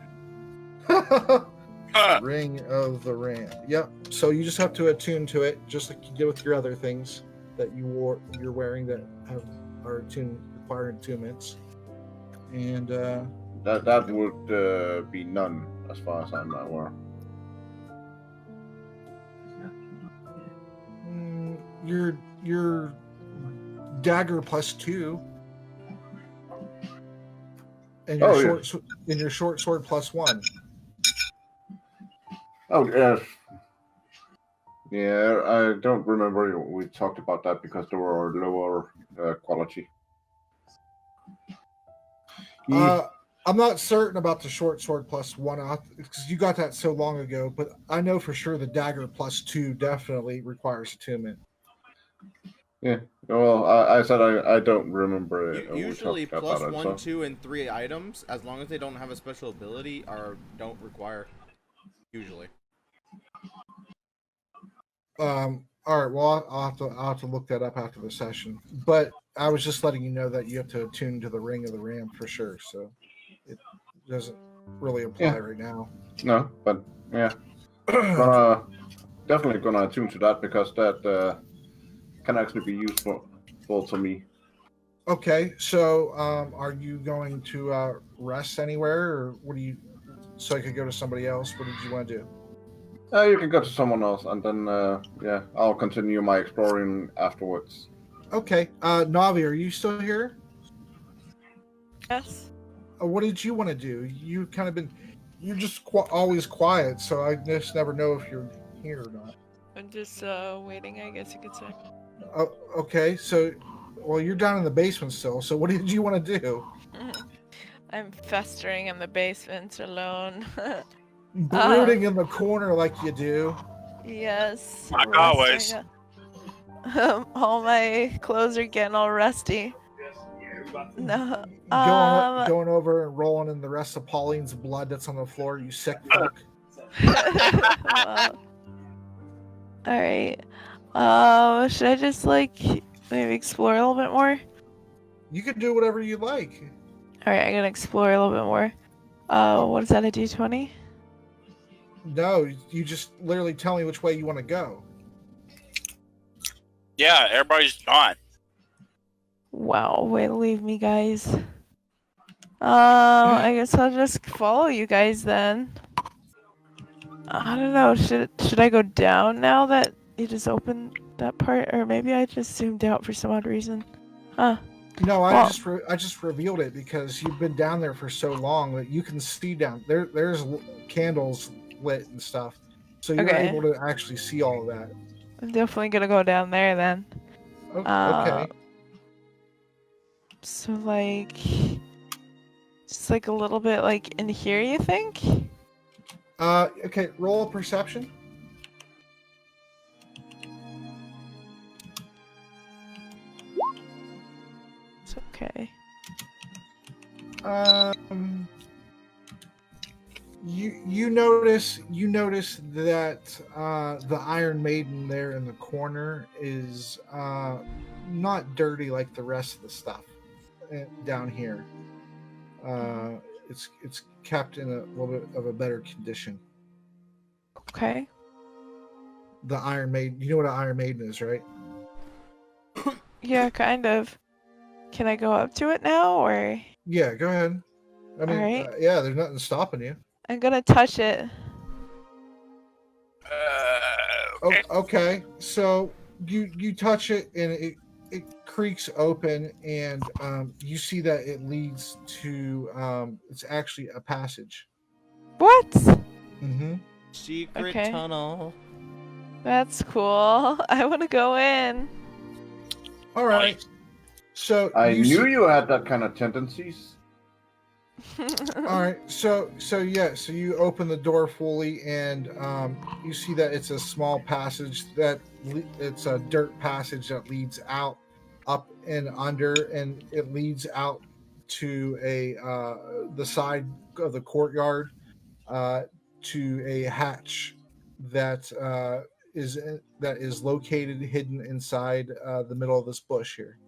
Ring of the Ram. Yep. So you just have to attune to it, just like you did with your other things that you're wearing that are require attunements. And that would be none as far as I'm aware. Your dagger +2. And your short sword +1. Oh, yes. Yeah, I don't remember we talked about that because they were lower quality. I'm not certain about the short sword +1 because you got that so long ago, but I know for sure the dagger +2 definitely requires attunement. Yeah, well, I said I don't remember it. Usually +1, 2, and 3 items, as long as they don't have a special ability, don't require. Usually. All right. Well, I'll have to look that up after the session. But I was just letting you know that you have to attune to the Ring of the Ram for sure. So it doesn't really apply right now. No, but yeah, definitely gonna attune to that because that can actually be useful to me. Okay. So are you going to rest anywhere, or what do you? So I could go to somebody else. What did you want to do? You can go to someone else, and then yeah, I'll continue my exploring afterwards. Okay, Navi, are you still here? Yes. What did you want to do? You're just always quiet, so I just never know if you're here or not. I'm just waiting, I guess you could say. Okay, so well, you're down in the basement still. So what did you want to do? I'm festering in the basement alone. Brooding in the corner like you do. Yes. Like always. All my clothes are getting all rusty. No. Going over and rolling in the rest of Pauline's blood that's on the floor, you sick fuck. Alright. Should I just maybe explore a little bit more? You can do whatever you like. Alright, I'm gonna explore a little bit more. What is that, a D20? No, you just literally tell me which way you want to go. Yeah, everybody's gone. Wow, way to leave me, guys. I guess I'll just follow you guys then. I don't know, should I go down now that you just opened that part? Or maybe I just zoomed out for some odd reason. Huh. No, Well- I just revealed it because you've been down there for so long that you can see down there. There's candles lit and stuff, so you're Okay. able to actually see all of that. I'm definitely gonna go down there then. Okay. So like, just like a little bit like in here, you think? Okay. Roll a perception. It's okay. You notice that the Iron Maiden there in the corner is not dirty like the rest of the stuff down here. It's kept in a little bit of a better condition. Okay. The Iron Maiden, you know what an Iron Maiden is, right? Yeah, kind of. Can I go up to it now, or Yeah, go ahead. I mean, Alright. yeah, there's nothing stopping you. I'm gonna touch it? Okay. Okay, so you touch it and it creaks open, and you see that it leads to it's actually a passage. What? Mm-hmm. Secret Okay. tunnel. That's cool. I want to go in. All right. So I you knew you had that kind of tendencies. All right. So you open the door fully, and you see that it's a small passage it's a dirt passage that leads out, up and under, and it leads out to the side of the courtyard, to a hatch that is located hidden inside the middle of this bush here.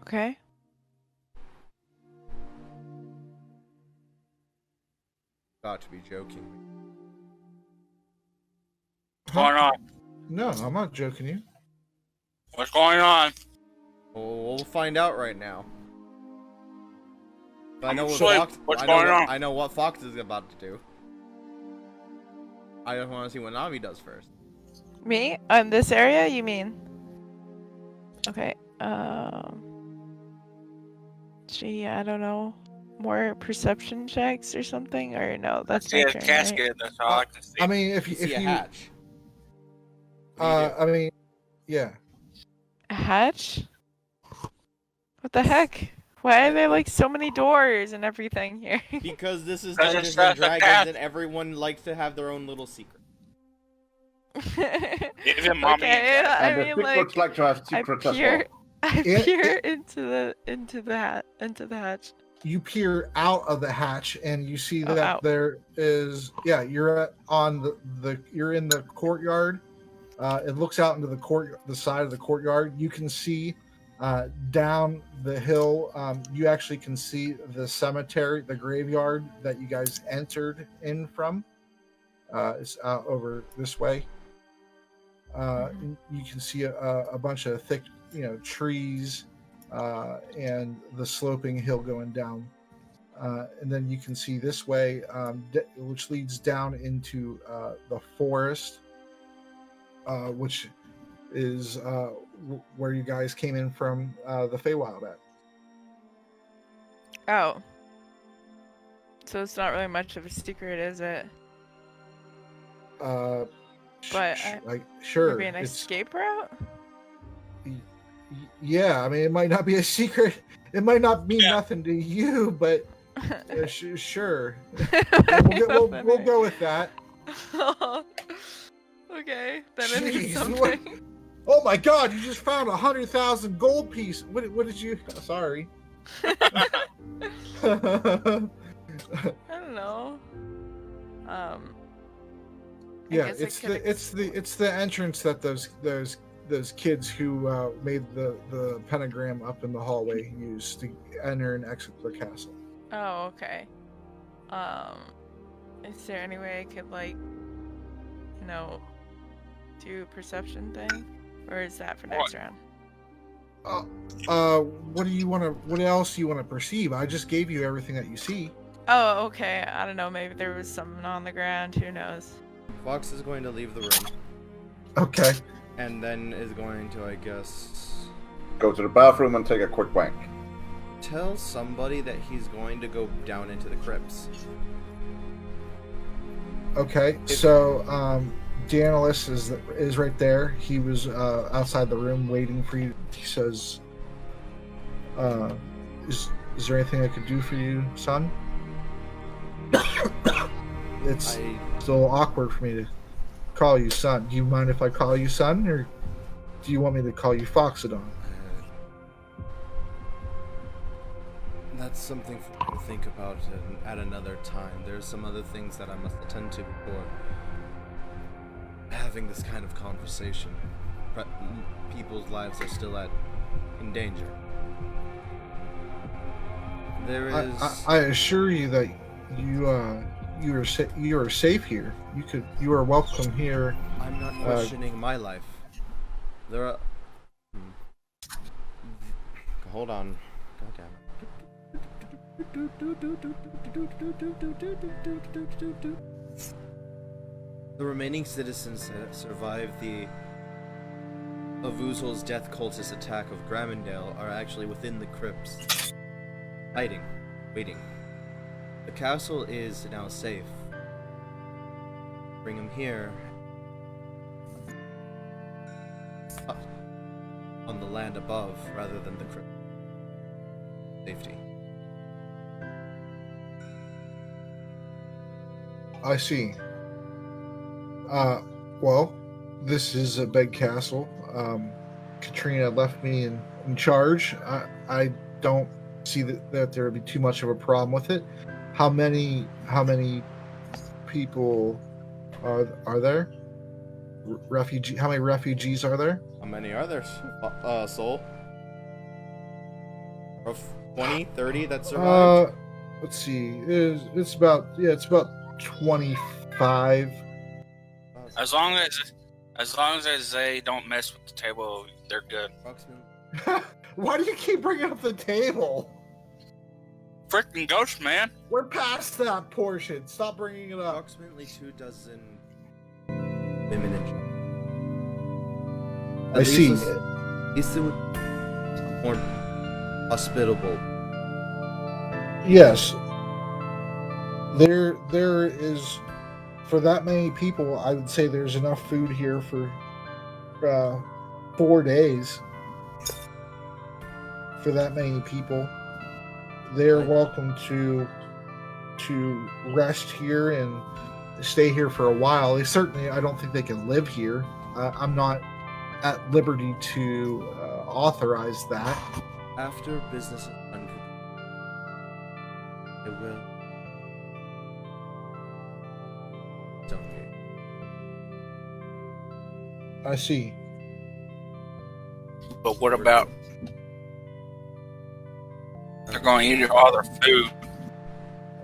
Okay. Got to be joking. What's going on? No, I'm not joking you. What's going on? Well, we'll find out right now. I know what Sleep. Fox. What's I know going what, on? I know what Fox is about to do. I just want to see what Navi does first. Me? On this area, you mean? Okay. Gee, I don't know. More perception checks or something, or no? That's See my a turn, right? casket. That's all I can see. I mean, if You you see a hatch. I mean, yeah. A hatch? What the heck? Why are there like so many doors and everything here? Because this is 'Cause Dungeons it's and such a Dragons, cat. and everyone likes to have their own little secret. Even mommy. Okay, I And the mean, secrets like to have I secrets as well. peer, I It- peer into the hatch. You peer out of the hatch and you see Oh, that out. there is you're you're in the courtyard. It looks out into the side of the courtyard. You can see down the hill. You actually can see the cemetery, the graveyard that you guys entered in from. It's over this way. You can see a bunch of thick, trees, and the sloping hill going down. And then you can see this way, which leads down into the forest, which is where you guys came in from the Feywild at. Oh. So it's not really much of a secret, is it? But Sure, Maybe an escape route? Yeah, I mean, it might not be a secret. It might not mean nothing to you, but sure. We'll go with that. Okay, then it is Jeez, something. Oh my God! You just found 100,000 gold piece. What did you? Sorry. I don't know. Yeah, guess I it's the entrance that those kids who made the pentagram up in the hallway used to enter and exit the castle. Oh, okay. Is there any way I could do a perception thing, or is that for next round? What do you want to? What else do you want to perceive? I just gave you everything that you see. Oh, okay. I don't know. Maybe there was something on the ground. Who knows? Fox is going to leave the room. Okay. And then is going to, I guess, Go to the bathroom and take a quick wank. tell somebody that he's going to go down into the crypts. Okay, so Dantalus is right there. He was outside the room waiting for you. He says, "Is there anything I could do for you, son?" It's a little awkward for me to call you son. Do you mind if I call you son, or do you want me to call you Fauxodon? That's something for me to think about at another time. There's some other things that I must attend to before having this kind of conversation. But people's lives are still in danger. There is. I assure you that you are safe here. You are welcome here. I'm not questioning my life. There are. Hold on. God damn it. The remaining citizens that survived the Avuzul's death cultist attack of Gramondale are actually within the crypts, hiding, waiting. The castle is now safe. Bring him here. Up on the land above rather than the crypt. Safety. I see. Well, this is a big castle. Katrina left me in charge. I don't see that there would be too much of a problem with it. How many people are there? Refugee? How many refugees are there? How many are there, Soul? 20, 30 that survived? Let's see. It's about 25. As long as they don't mess with the table, they're good. Why do you keep bringing up the table? Freaking ghost, man. We're past that portion. Stop bringing it up. Approximately 24 women and children. I see. At least it would be more hospitable. Yes. There is, for that many people, I would say there's enough food here for 4 days. For that many people, they're welcome to rest here and stay here for a while. I don't think they can live here. I'm not at liberty to authorize that. After business is done, I will. Donate. I see. But what about they're going to eat all their food?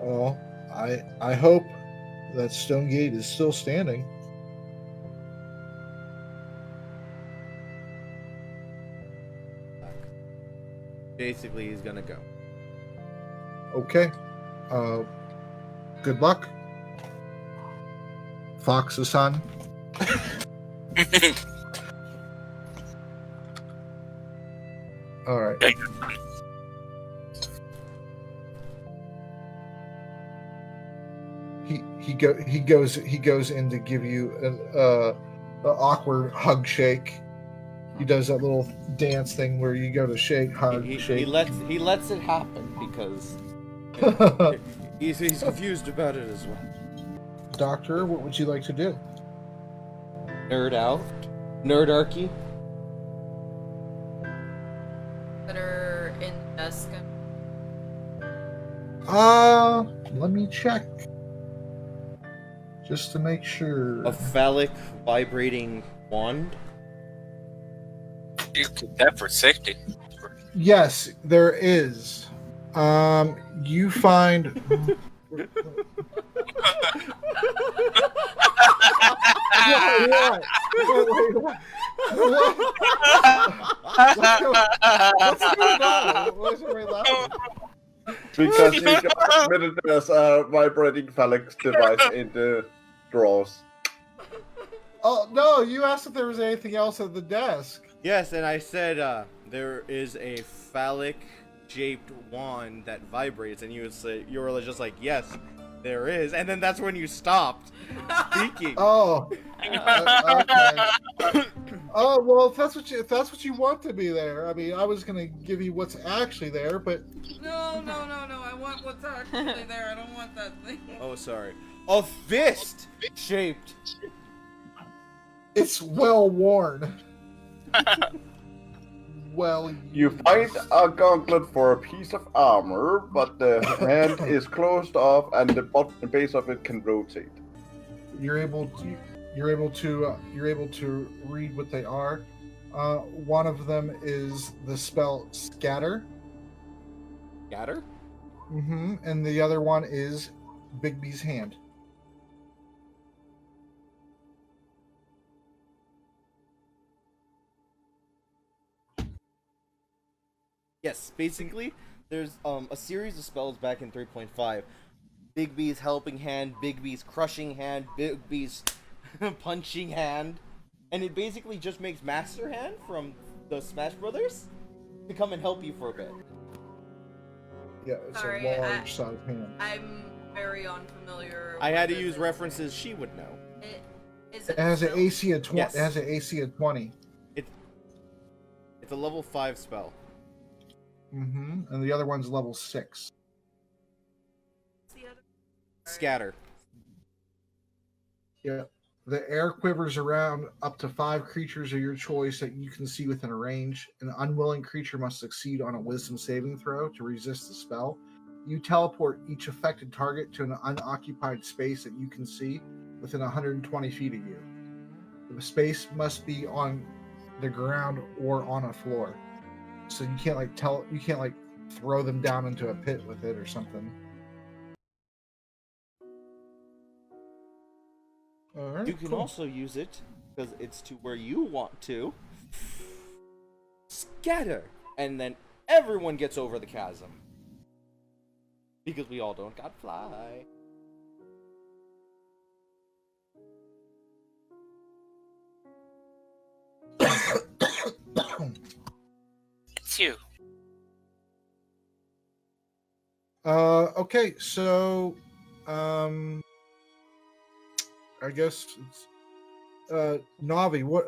Well, I hope that Stone Gate is still standing. Basically, he's gonna go. Okay. Good luck. Fauxodon. All right. He goes in to give you an awkward hug shake. He does that little dance thing where you go to shake, hug, shake. He lets it happen because he's confused about it as well. Doctor, what would you like to do? Nerd out, nerdarchy. Put her in the desk. Let me check. Just to make sure. A phallic vibrating wand. You get that for 60. Yes, there is. You find. What? What's going on? Because he got admitted as a vibrating phallic device in the drawers. Oh no! You asked if there was anything else at the desk. Yes, and I said there is a phallic-shaped wand that vibrates, and you were just like, yes, there is, and then that's when you stopped speaking. Oh, okay. Oh well, if that's what you want to be there. I mean, I was gonna give you what's actually there, but No. I want what's actually there. I don't want that thing. Oh, sorry. A fist-shaped. it's well worn. Well, You find a gauntlet for a piece of armor, but the hand is closed off and the base of it can rotate. you're able to read what they are. One of them is the spell Scatter. Scatter? And the other one is Bigby's hand. Yes, basically, there's a series of spells back in 3.5. Bigby's helping hand, Bigby's crushing hand, Bigby's punching hand, and it basically just makes Master Hand from the Smash Brothers to come and help you for a bit. Yeah, it's Sorry, a large sized hand. I'm very unfamiliar. I had to with use this. references she would know. Is It has an still- AC of 20. Yes. It has an AC of 20. It's a level 5 spell. And the other one's level 6. Scatter. Yeah. The air quivers around up to 5 creatures of your choice that you can see within a range. An unwilling creature must succeed on a wisdom saving throw to resist the spell. You teleport each affected target to an unoccupied space that you can see within 120 feet of you. The space must be on the ground or on a floor. So you can't throw them down into a pit with it or something. All right, You can cool. also use it, because it's to where you want to, scatter, and then everyone gets over the chasm. Because we all don't got fly. It's you. Okay, so I guess it's Navi, what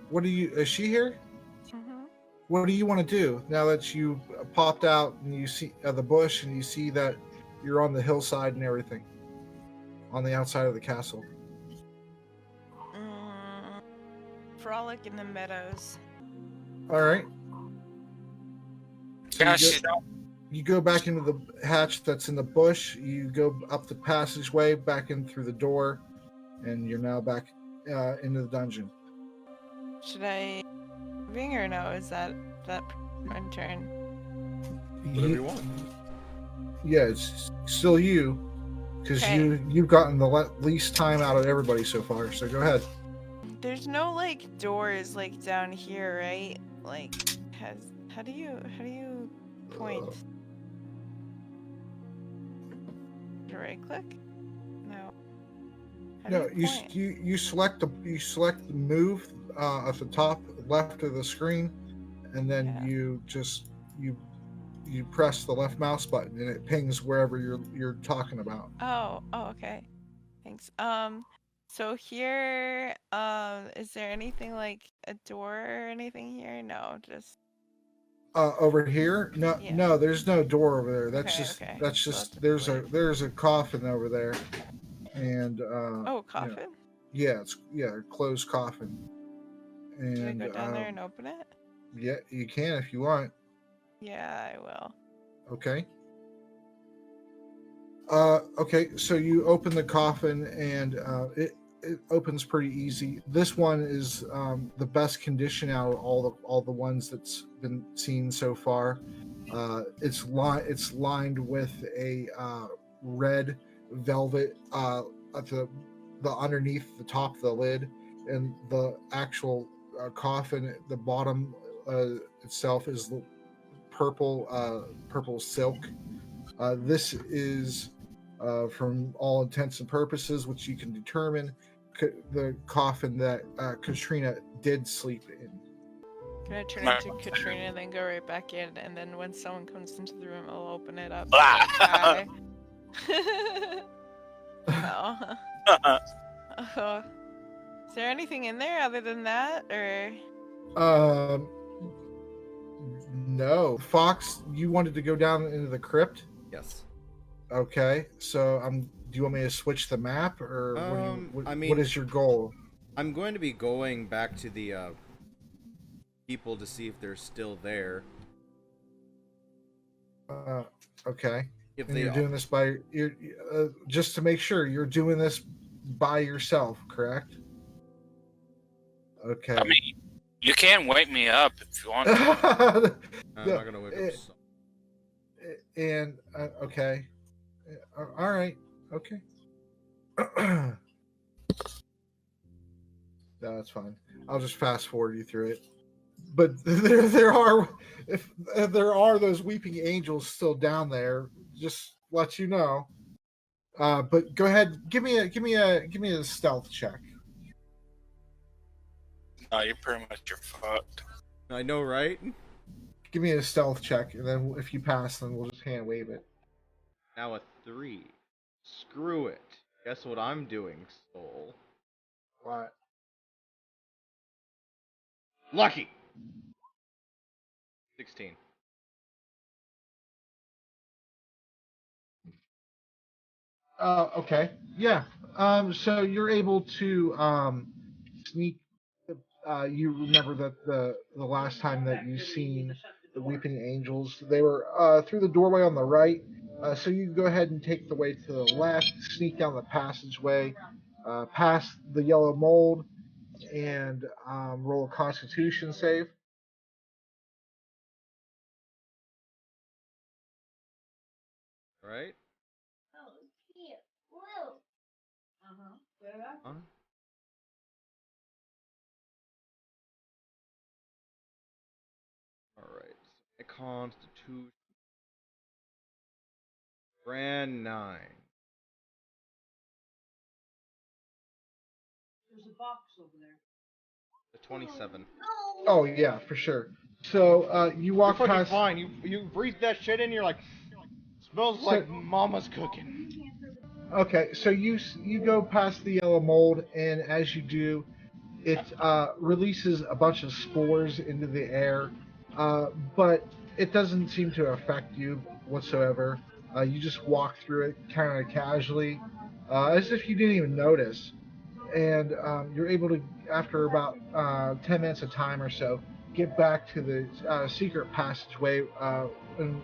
what do you is she here? What do you want to do now that you popped out and you see the bush and you see that you're on the hillside and everything on the outside of the castle? Frolic in the meadows. All right. So Gosh, you go back into the hatch that's in the bush. You go up the passageway back in through the door, and you're now back into the dungeon. Should I ring or no? Is that my turn? Whatever you want. Yeah, it's still you, because Okay. you've gotten the least time out of everybody so far. So go ahead. There's no like doors like down here, right? Like how do you point? Right click? No. How do No, point? you select the move at the top left of the screen, and then Yeah. you press the left mouse button and it pings wherever you're talking about. Oh, okay. Thanks. So here, is there anything like a door or anything here? No, just Over here, no, Yeah. there's no door over there. That's Okay, just okay. that's So just that's there's a coffin over there, and oh, coffin. yeah, it's a closed coffin, Can I and go down there and open it? yeah, you can if you want. Yeah, I will. Okay. Okay, so you open the coffin and it opens pretty easy. This one is the best condition out of all the ones that's been seen so far. It's lined with a red velvet at the underneath the top of the lid, and the actual coffin at the bottom itself is purple silk. This is, from all intents and purposes, which you can determine, the coffin that Katrina did sleep in. Gonna turn into Katrina and then go right back in, and then when someone comes into the room, I'll open it up. Hi. No. Is there anything in there other than that, or? No. Fox, you wanted to go down into the crypt? Yes. Okay. So do you want me to switch the map, or what is your goal? I'm going to be going back to the people to see if they're still there. Okay. If and they you're are. doing this just to make sure you're doing this by yourself, correct? Okay. I mean, you can wake me up if you want. I'm not gonna wake up. And okay. All right. Okay. No, that's fine. I'll just fast forward you through it. But there are those weeping angels still down there. Just let you know. But go ahead, give me a stealth check. No, you're pretty much fucked. I know, right? Give me a stealth check, and then if you pass, then we'll just hand wave it. Now a 3. Screw it. Guess what I'm doing, Soul? What? Lucky! 16. Okay. Yeah. So you're able to sneak. You remember that the last time that you seen the weeping angels, they were through the doorway on the right. So you go ahead and take the way to the left, sneak down the passageway, past the yellow mold, and roll a Constitution save. Right? Huh? Alright. A Constitution. Grand 9. There's a box over there. The 27. Oh yeah, for sure. So you walk You're fucking past. fine. You breathe that shit in. You're like, smells like mama's cooking. Okay, so you go past the yellow mold, and as you do, it releases a bunch of spores into the air, but it doesn't seem to affect you whatsoever. You just walk through it kind of casually, as if you didn't even notice, and you're able to, after about 10 minutes of time or so, get back to the secret passageway, in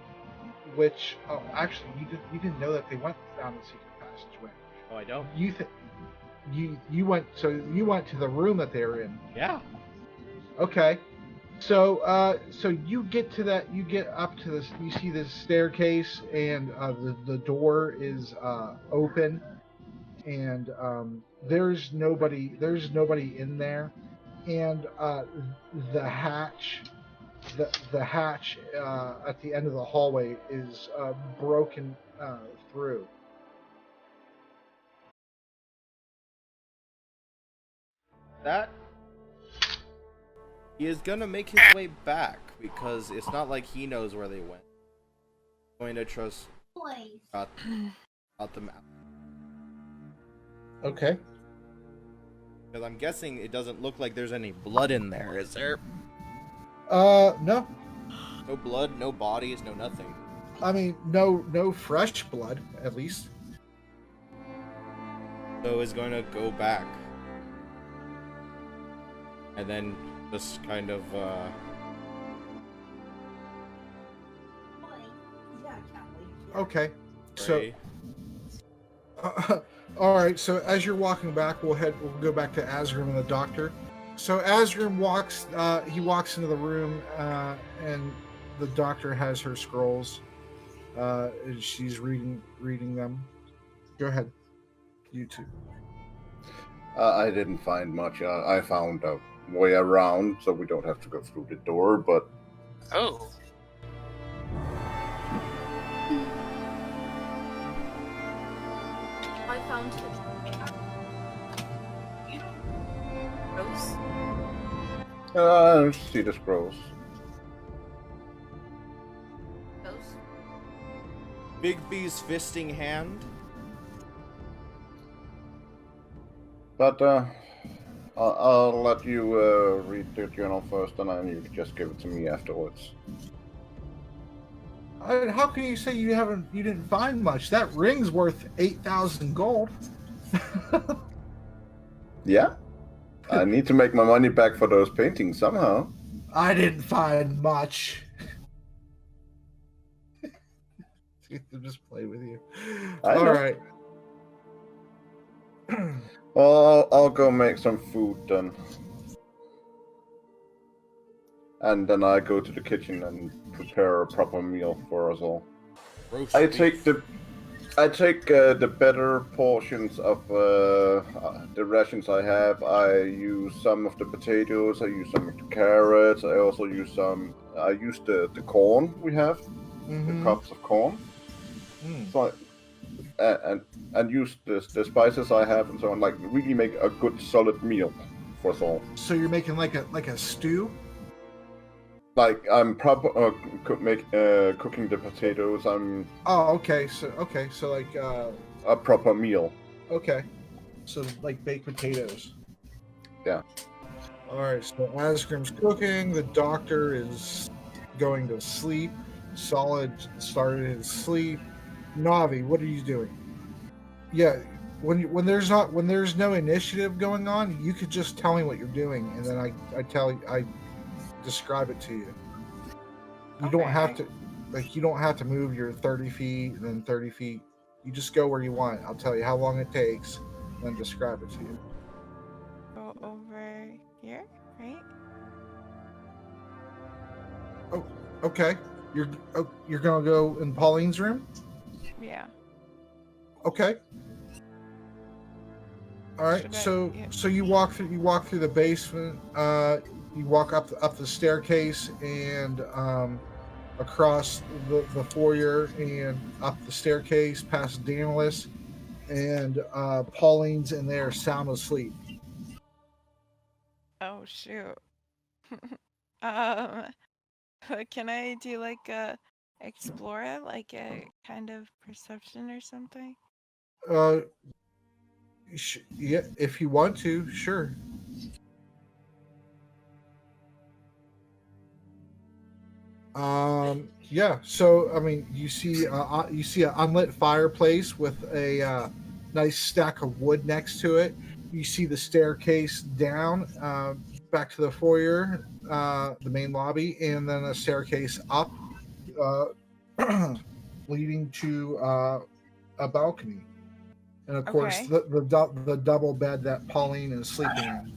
which actually you didn't know that they went down the secret passageway. Oh, I don't. You went to the room that they were in. Yeah. Okay. So you get to that. You get up to this. You see this staircase, and the door is open, and there's nobody in there, and the hatch. The hatch at the end of the hallway is broken through. That he is gonna make his way back because it's not like he knows where they went. I'm going to trust out the map. Okay. Because I'm guessing it doesn't look like there's any blood in there, is there? No. No blood, no bodies, no nothing. I mean, no fresh blood, at least. So he's going to go back. And then just kind of, Okay. pray. So, all right. So as you're walking back, we'll go back to Asgrim and the doctor. So Asgrim walks. He walks into the room, and the doctor has her scrolls. And she's reading them. Go ahead. You two. I didn't find much. I found a way around, so we don't have to go through the door, but... Oh. I found it. scrolls? See the scrolls. Those? Bigby's fisting hand. But I'll let you read the journal first, and then you can just give it to me afterwards. How can you say you didn't find much? That ring's worth 8,000 gold. Yeah? I need to make my money back for those paintings somehow. I didn't find much. Just play with you. I All know. right. Well, I'll go make some food then. And then I go to the kitchen and prepare a proper meal for us all. Roast I beef. take the better portions of the rations I have. I use some of the potatoes. I use some of the carrots. I also use some. I use the corn we have, the cups of corn. So and use the spices I have and so on. Like really make a good solid meal for us all. So you're making like a stew? Like I'm cooking the potatoes. I'm Oh, okay. So like a proper meal. okay. So like baked potatoes. Yeah. All right. So Asgrim's cooking. The doctor is going to sleep. Solid started his sleep. Navi, what are you doing? Yeah. When there's no initiative going on, you could just tell me what you're doing, and then I describe it to you. You don't have to move your 30 feet and then 30 feet. You just go where you want. I'll tell you how long it takes, and then describe it to you. Go over here, right? Oh, okay. You're gonna go in Pauline's room? Yeah. Okay. All right. So you walk through the basement. You walk up the staircase and across the foyer and up the staircase past Dantalus, and Pauline's in there sound asleep. Oh shoot. Can I do like a explore, like a kind of perception or something? Yeah, if you want to, sure. Yeah. So I mean, you see an unlit fireplace with a nice stack of wood next to it. You see the staircase down back to the foyer, the main lobby, and then a staircase up, leading to a balcony. And of course, Okay. the double bed that Pauline is sleeping in.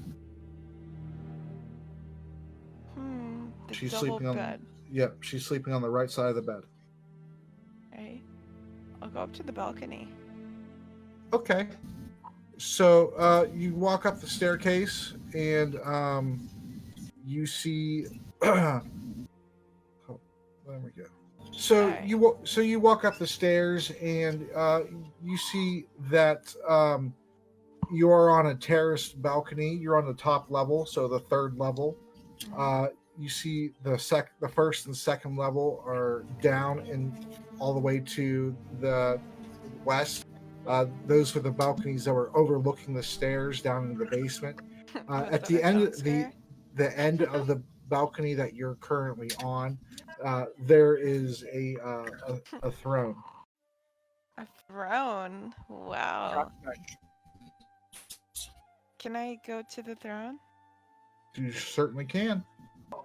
The She's double sleeping on. bed. Yep, she's sleeping on the right side of the bed. Right. I'll go up to the balcony. Okay. So you walk up the staircase and you see. Oh, there we go. So you walk up the stairs and you see that you are on a terraced balcony. You're on the top level, so the third level. You see the first and second level are down and all the way to the west. Those were the balconies that were overlooking the stairs down in the basement. At the end of the end of the balcony that you're currently on, there is a throne. A throne? Wow. Can I go to the throne? You certainly can.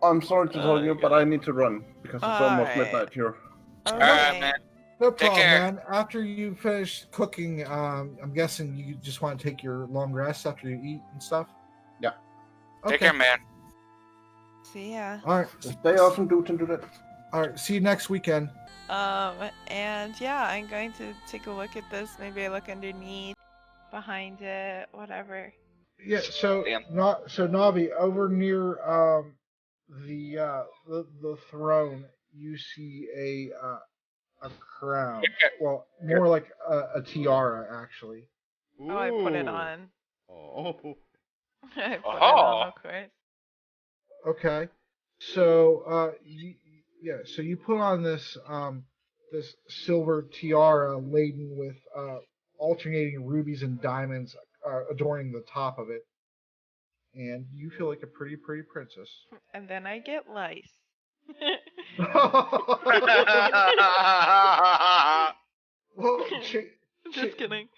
I'm sorry to tell you, but I need to run because it's almost midnight here. Okay. Man. No Take problem, care. man. After you finish cooking, I'm guessing you just want to take your long rest after you eat and stuff? Yeah. Take care, man. See ya. All right. Stay awesome, dude, and do that. All right. See you next weekend. And yeah, I'm going to take a look at this. Maybe I look underneath, behind it, whatever. Yeah. So Navi, over near the throne, you see a crown. Well, more like a tiara, actually. Oh, I put it on. Oh. I put it Oh. on, of course. Okay. So so you put on this this silver tiara laden with alternating rubies and diamonds adorning the top of it, and you feel like a pretty princess. And then I get lice. Well, Just kidding.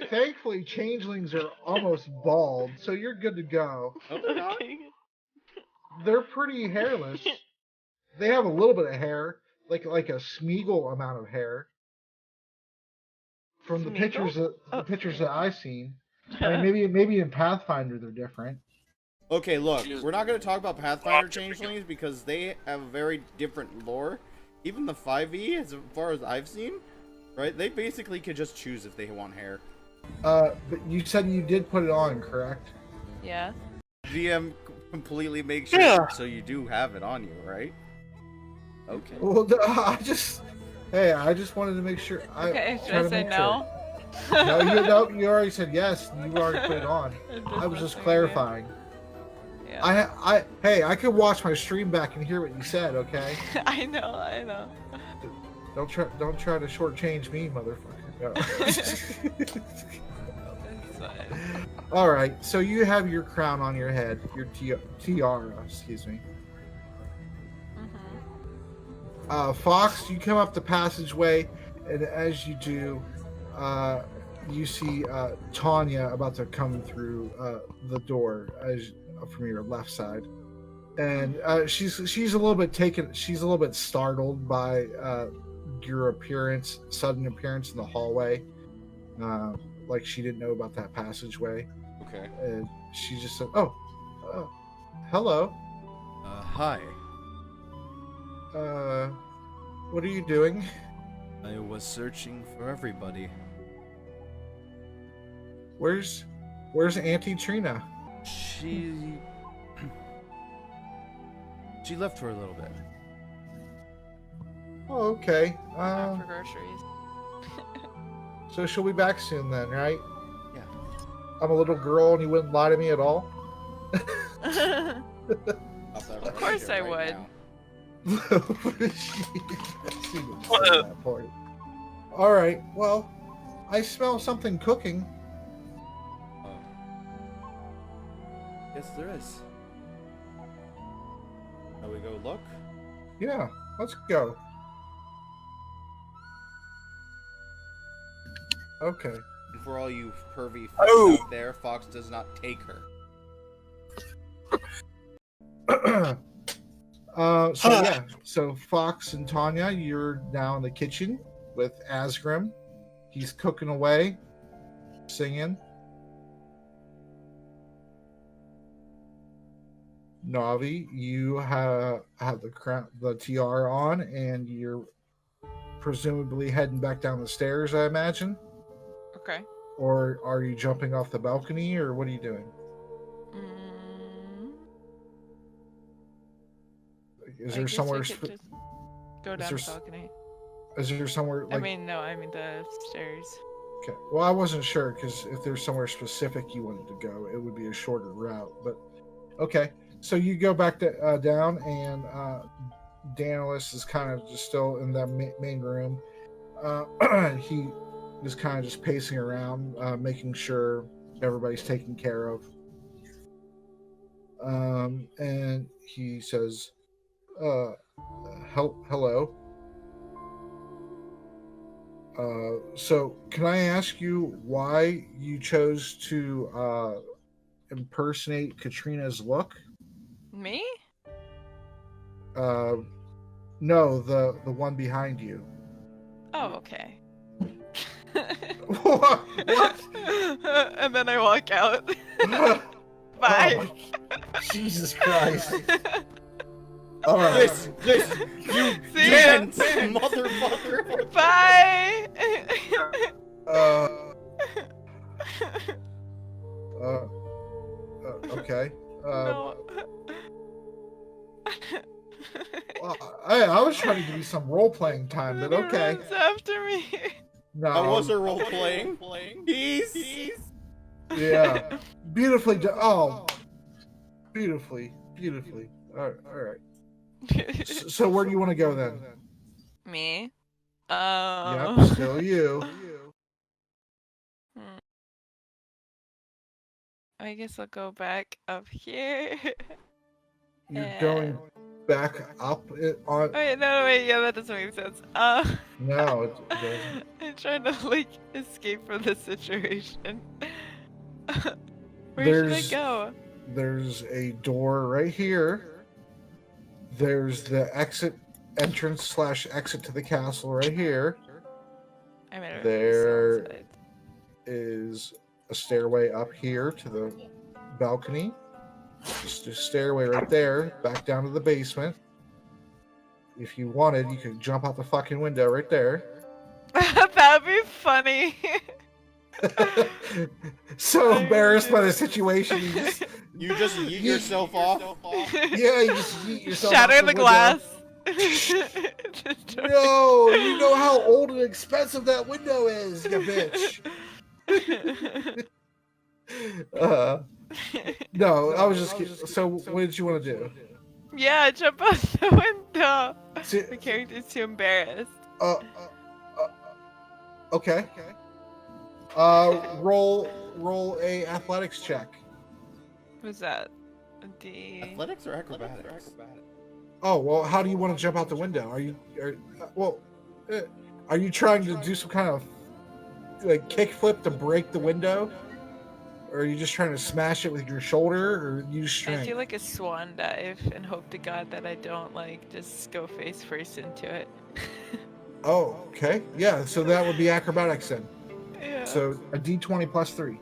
thankfully, changelings are almost bald, so you're good to go. Okay. They're pretty hairless. They have a little bit of hair, like a Smeagol amount of hair. From the Smeagol? pictures that I've seen. I mean, maybe in Pathfinder they're different. Okay, look, we're not going to talk about Pathfinder changelings because they have a very different lore. Even the 5e, as far as I've seen, right? They basically could just choose if they want hair. But you said you did put it on, correct? Yeah. GM completely makes sure so you do have it on you, right? Okay. Well, I just wanted to make sure. Okay, should I say no? No, you already said yes. And you already put it on. I was just clarifying. Yeah. I could watch my stream back and hear what you said. Okay. I know. Don't try to shortchange me, motherfucker. No. It's fine. All right. So you have your crown on your head, your tiara. Excuse me. Fox, you come up the passageway, and as you do, you see Tanya about to come through the door from your left side, and she's a little bit startled by your sudden appearance in the hallway, like she didn't know about that passageway. Okay. And she just said, "Oh, hello. Hi. What are you doing?" I was searching for everybody. Where's Auntie Trina? She left for a little bit. Oh, okay. Not for groceries. So she'll be back soon then, right? Yeah. I'm a little girl and you wouldn't lie to me at all? Of course I would. All right. Well, I smell something cooking. Yes, there is. Shall we go look? Yeah, let's go. Okay. And for all you pervy folks out there, Fox does not take her. So Fox and Tanya, you're now in the kitchen with Asgrim. He's cooking away, singing. Navi, you have the tiara on, and you're presumably heading back down the stairs, I imagine. Okay. Or are you jumping off the balcony, or what are you doing? Is there somewhere? Just go down the balcony. Is there somewhere? I mean the stairs. Okay. Well, I wasn't sure because if there's somewhere specific you wanted to go, it would be a shorter route. But okay, so you go back down, and Dantalus is kind of just still in that main room. He is kind of just pacing around, making sure everybody's taken care of. And he says, hello. So can I ask you why you chose to impersonate Katrina's look? Me? No, the one behind you. Oh, okay. What? And then I walk out. Bye. Oh, Jesus Christ. All right. This, you can't, motherfucker. Bye. Okay. No. Well, I was trying to give you some role-playing time, but okay. Runs after me. No. I wasn't role-playing. Yeah. Beautifully done. Oh. Beautifully. All right. So where do you want to go then? Me? Yep, still you. I guess I'll go back up here. You're going back up on. Wait, wait, yeah, that doesn't make sense. No, it doesn't. I'm trying to like escape from this situation. Where should I go? There's a door right here. There's the entrance/exit to the castle right here. There is a stairway up here to the balcony. Just a stairway right there, back down to the basement. If you wanted, you could jump out the fucking window right there. That would be funny. So embarrassed by the situation, you just yeet yourself off. Yeah, you just yeet yourself Shatter off the glass. No, you know how old and expensive that window is, you bitch. No, I was just kidding. So what did you want to do? Yeah, jump out the window. The character's too embarrassed. Okay. Roll a athletics check. What's that? A D. Athletics or acrobatics? Oh well, how do you want to jump out the window? Are you trying to do some kind of like kickflip to break the window, or are you just trying to smash it with your shoulder, or use strength? I do like a swan dive and hope to God that I don't like just go face first into it. Oh, okay. Yeah, so that would be acrobatics then. Yeah. So a D20 plus 3.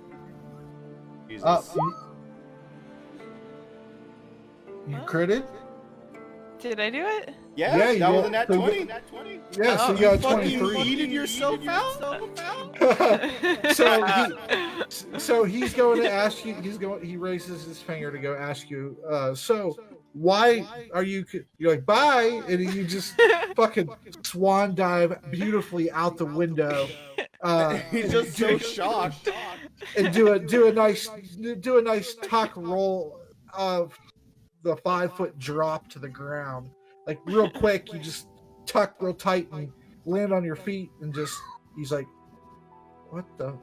Jesus. You critted? Did I do it? Yeah, you that was got- a nat so 20. Yeah, so you got a fucking 23. yeeted yourself out. So he's going to ask you. He raises his finger to go ask you. So why are you? You're like bye, and you just fucking swan dive beautifully out the window. He's just so shocked. And do a nice tuck roll of the 5-foot drop to the ground. Like real quick, you just tuck real tight and land on your feet, and just he's like, "What the?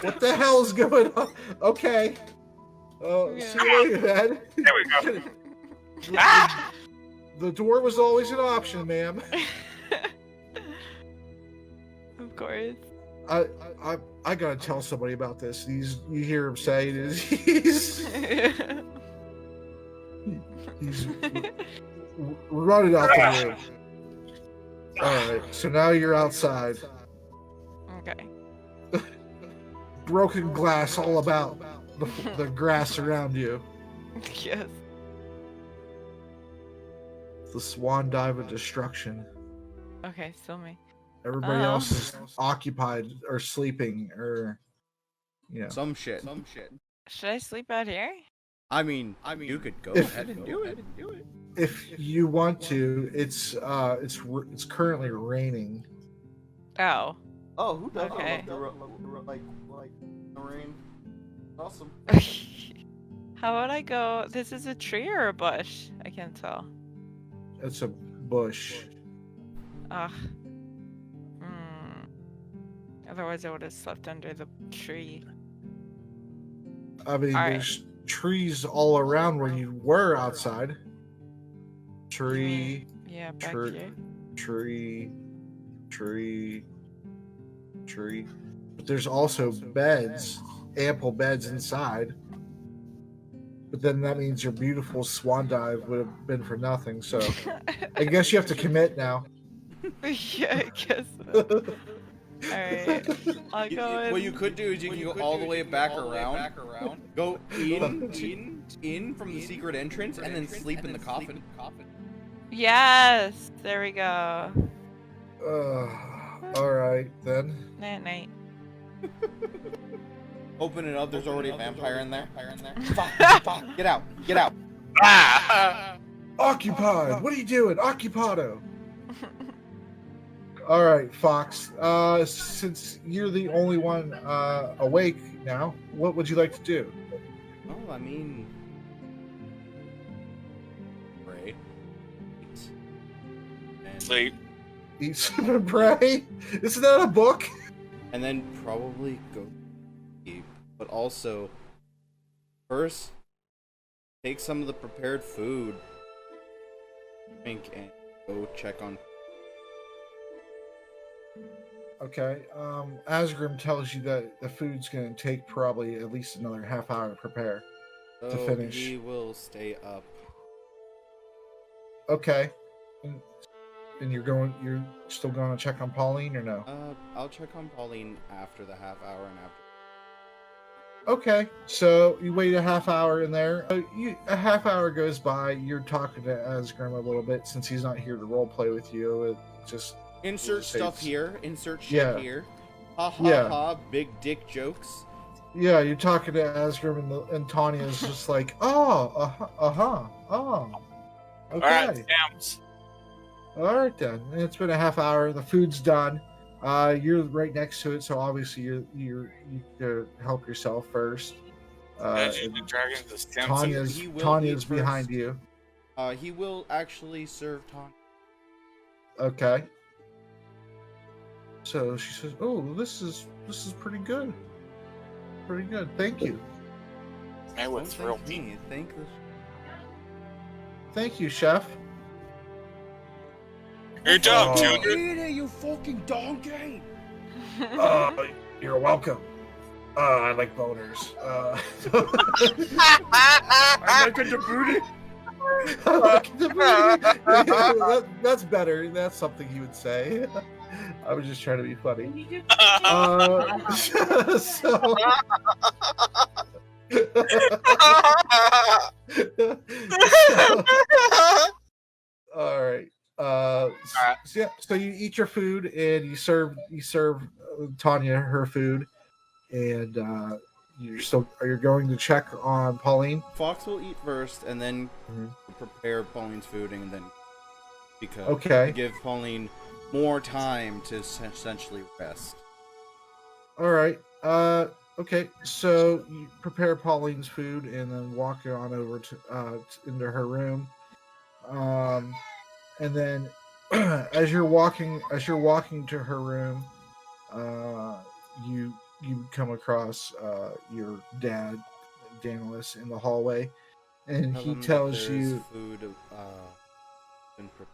What the hell is going on?" Okay. See you later, man. There we go. The door was always an option, ma'am. Of course. I gotta tell somebody about this. You hear him say he's running out the room. Alright, so now you're outside. Okay. Broken glass all about the grass around you. Yes. The swan dive of destruction. Okay, still me. Everybody else is occupied or sleeping or Some shit. Should I sleep out here? I mean, you could go ahead and do it. if you want to. It's currently raining. Oh. Oh, who doesn't Okay. like the rain? Awesome. How would I go? This is a tree or a bush? I can't tell. It's a bush. Ugh. Otherwise, I would have slept under the tree. I mean, there's trees all around where you were outside. Tree. Yeah, back here. Tree. But there's also beds, ample beds inside. But then that means your beautiful swan dive would have been for nothing. So I guess you have to commit now. Yeah, I guess. Alright. I'll go in. What you could do is you can go all the way back around. Go in from the secret entrance and then sleep in the coffin. Yes! There we go. Alright then. Night night. Open it up, there's already a vampire in there. Fuck. Get out. Occupied! What are you doing? Occupado! All right, Fox. Since you're the only one awake now, what would you like to do? Oh, I mean, pray. And, Sleep. Eat some and pray? Isn't that a book? and then probably go sleep. But also, first, take some of the prepared food, drink, and go check on. Okay. Asgrim tells you that the food's going to take probably at least another half hour to prepare. So finish. he will stay up. Okay. And you're still going to check on Pauline or no? I'll check on Pauline after the half hour and after. Okay, so you wait a half hour in there. A half hour goes by. You're talking to Asgrim a little bit since he's not here to role play with you. It just Insert stuff saves- here. Insert shit Yeah. here. Ha ha Yeah. ha. Big dick jokes. Yeah, you're talking to Asgrim and Tanya's just like, oh, oh, okay. All right, Tams. All right then. And it's been a half hour. The food's done. You're right next to it, so obviously you help yourself first. Dungeons and Dragons is Tams. He will Tanya's eat behind first. you. He will actually serve Tanya. Okay. So she says, "Oh, this is pretty good. Pretty good. Thank you. Man, Don't what's real thank mean? me. Thank the. Thank you, chef." Good job, Oh. children. Eat it, you fucking donkey! You're welcome. I like boners. I'm making the booty. I like the booty. That's better. That's something he would say. I was just trying to be funny. So. All right. So you eat your food and you serve Tanya her food, and you're going to check on Pauline. Fox will eat first, and then Mhm. prepare Pauline's food, and then because Okay. give Pauline more time to essentially rest. All right. Okay. So you prepare Pauline's food and then walk her on over to into her room. And then as you're walking to her room, you come across your dad, Dantalus, in the hallway, and Tell he him that tells there's you, food been prepared.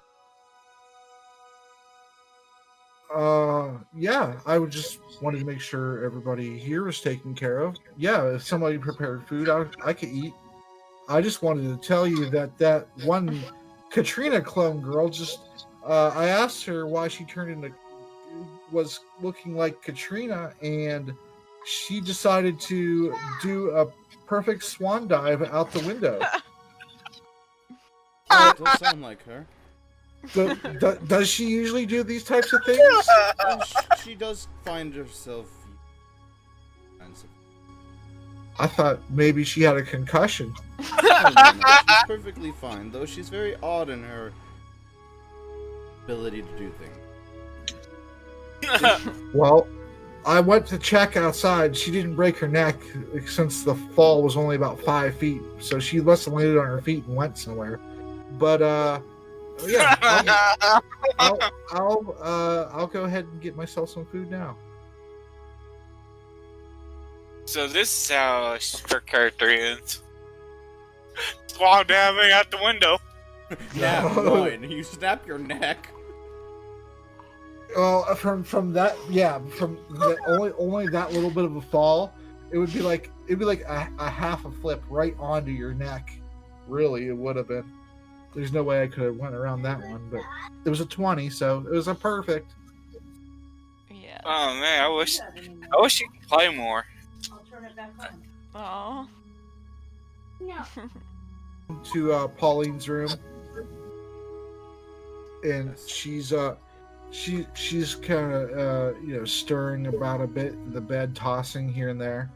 yeah, I would just wanted to make sure everybody here is taken care of. Yeah, if somebody prepared food, I could eat. I just wanted to tell you that one Katrina clone girl just, I asked her why she was looking like Katrina, and she decided to do a perfect swan dive out the window. Oh, it does sound like her. Does she usually do these types of things? Well, she does find herself. I thought maybe she had a concussion. No, she's perfectly fine, though she's very odd in her ability to do things. Well, I went to check outside. She didn't break her neck since the fall was only about 5 feet, so she must have landed on her feet and went somewhere. But yeah, I'll go ahead and get myself some food now. So this is how her character ends. Swan diving out the window. Yeah, No. one. You snap your neck. Well, from that, yeah, from the, only that little bit of a fall, it'd be like a half a flip right onto your neck. Really, it would have been. There's no way I could have went around that one, but it was a 20, so it was a perfect. Yeah. Oh man, I wish you could play more. Oh. To Pauline's room, and she's kind of stirring about a bit in the bed, tossing here and there.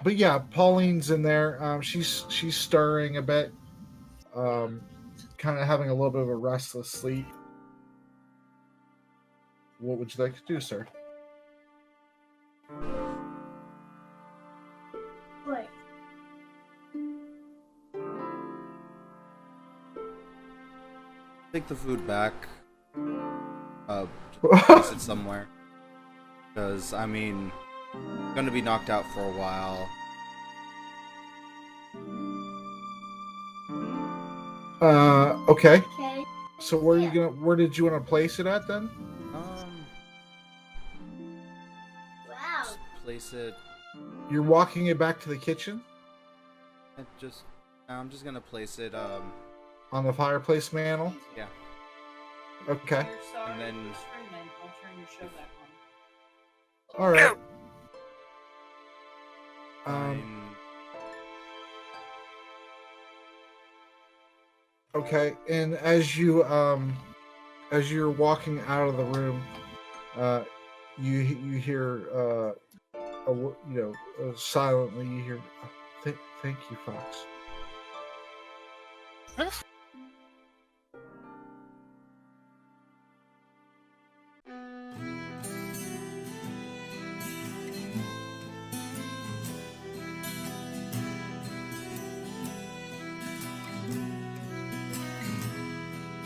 But yeah, Pauline's in there. She's stirring a bit, kind of having a little bit of a restless sleep. What would you like to do, sir? Take the food back. Place it somewhere. Because, I mean, I'm gonna be knocked out for a while. Okay. So where did you want to place it at then? Just place it. You're walking it back to the kitchen? I'm just gonna place it, On the fireplace mantle? yeah. Okay. And then, I'll turn your show back on. All right. fine. Okay, and as you're walking out of the room, you hear silently you hear, thank you, Fox.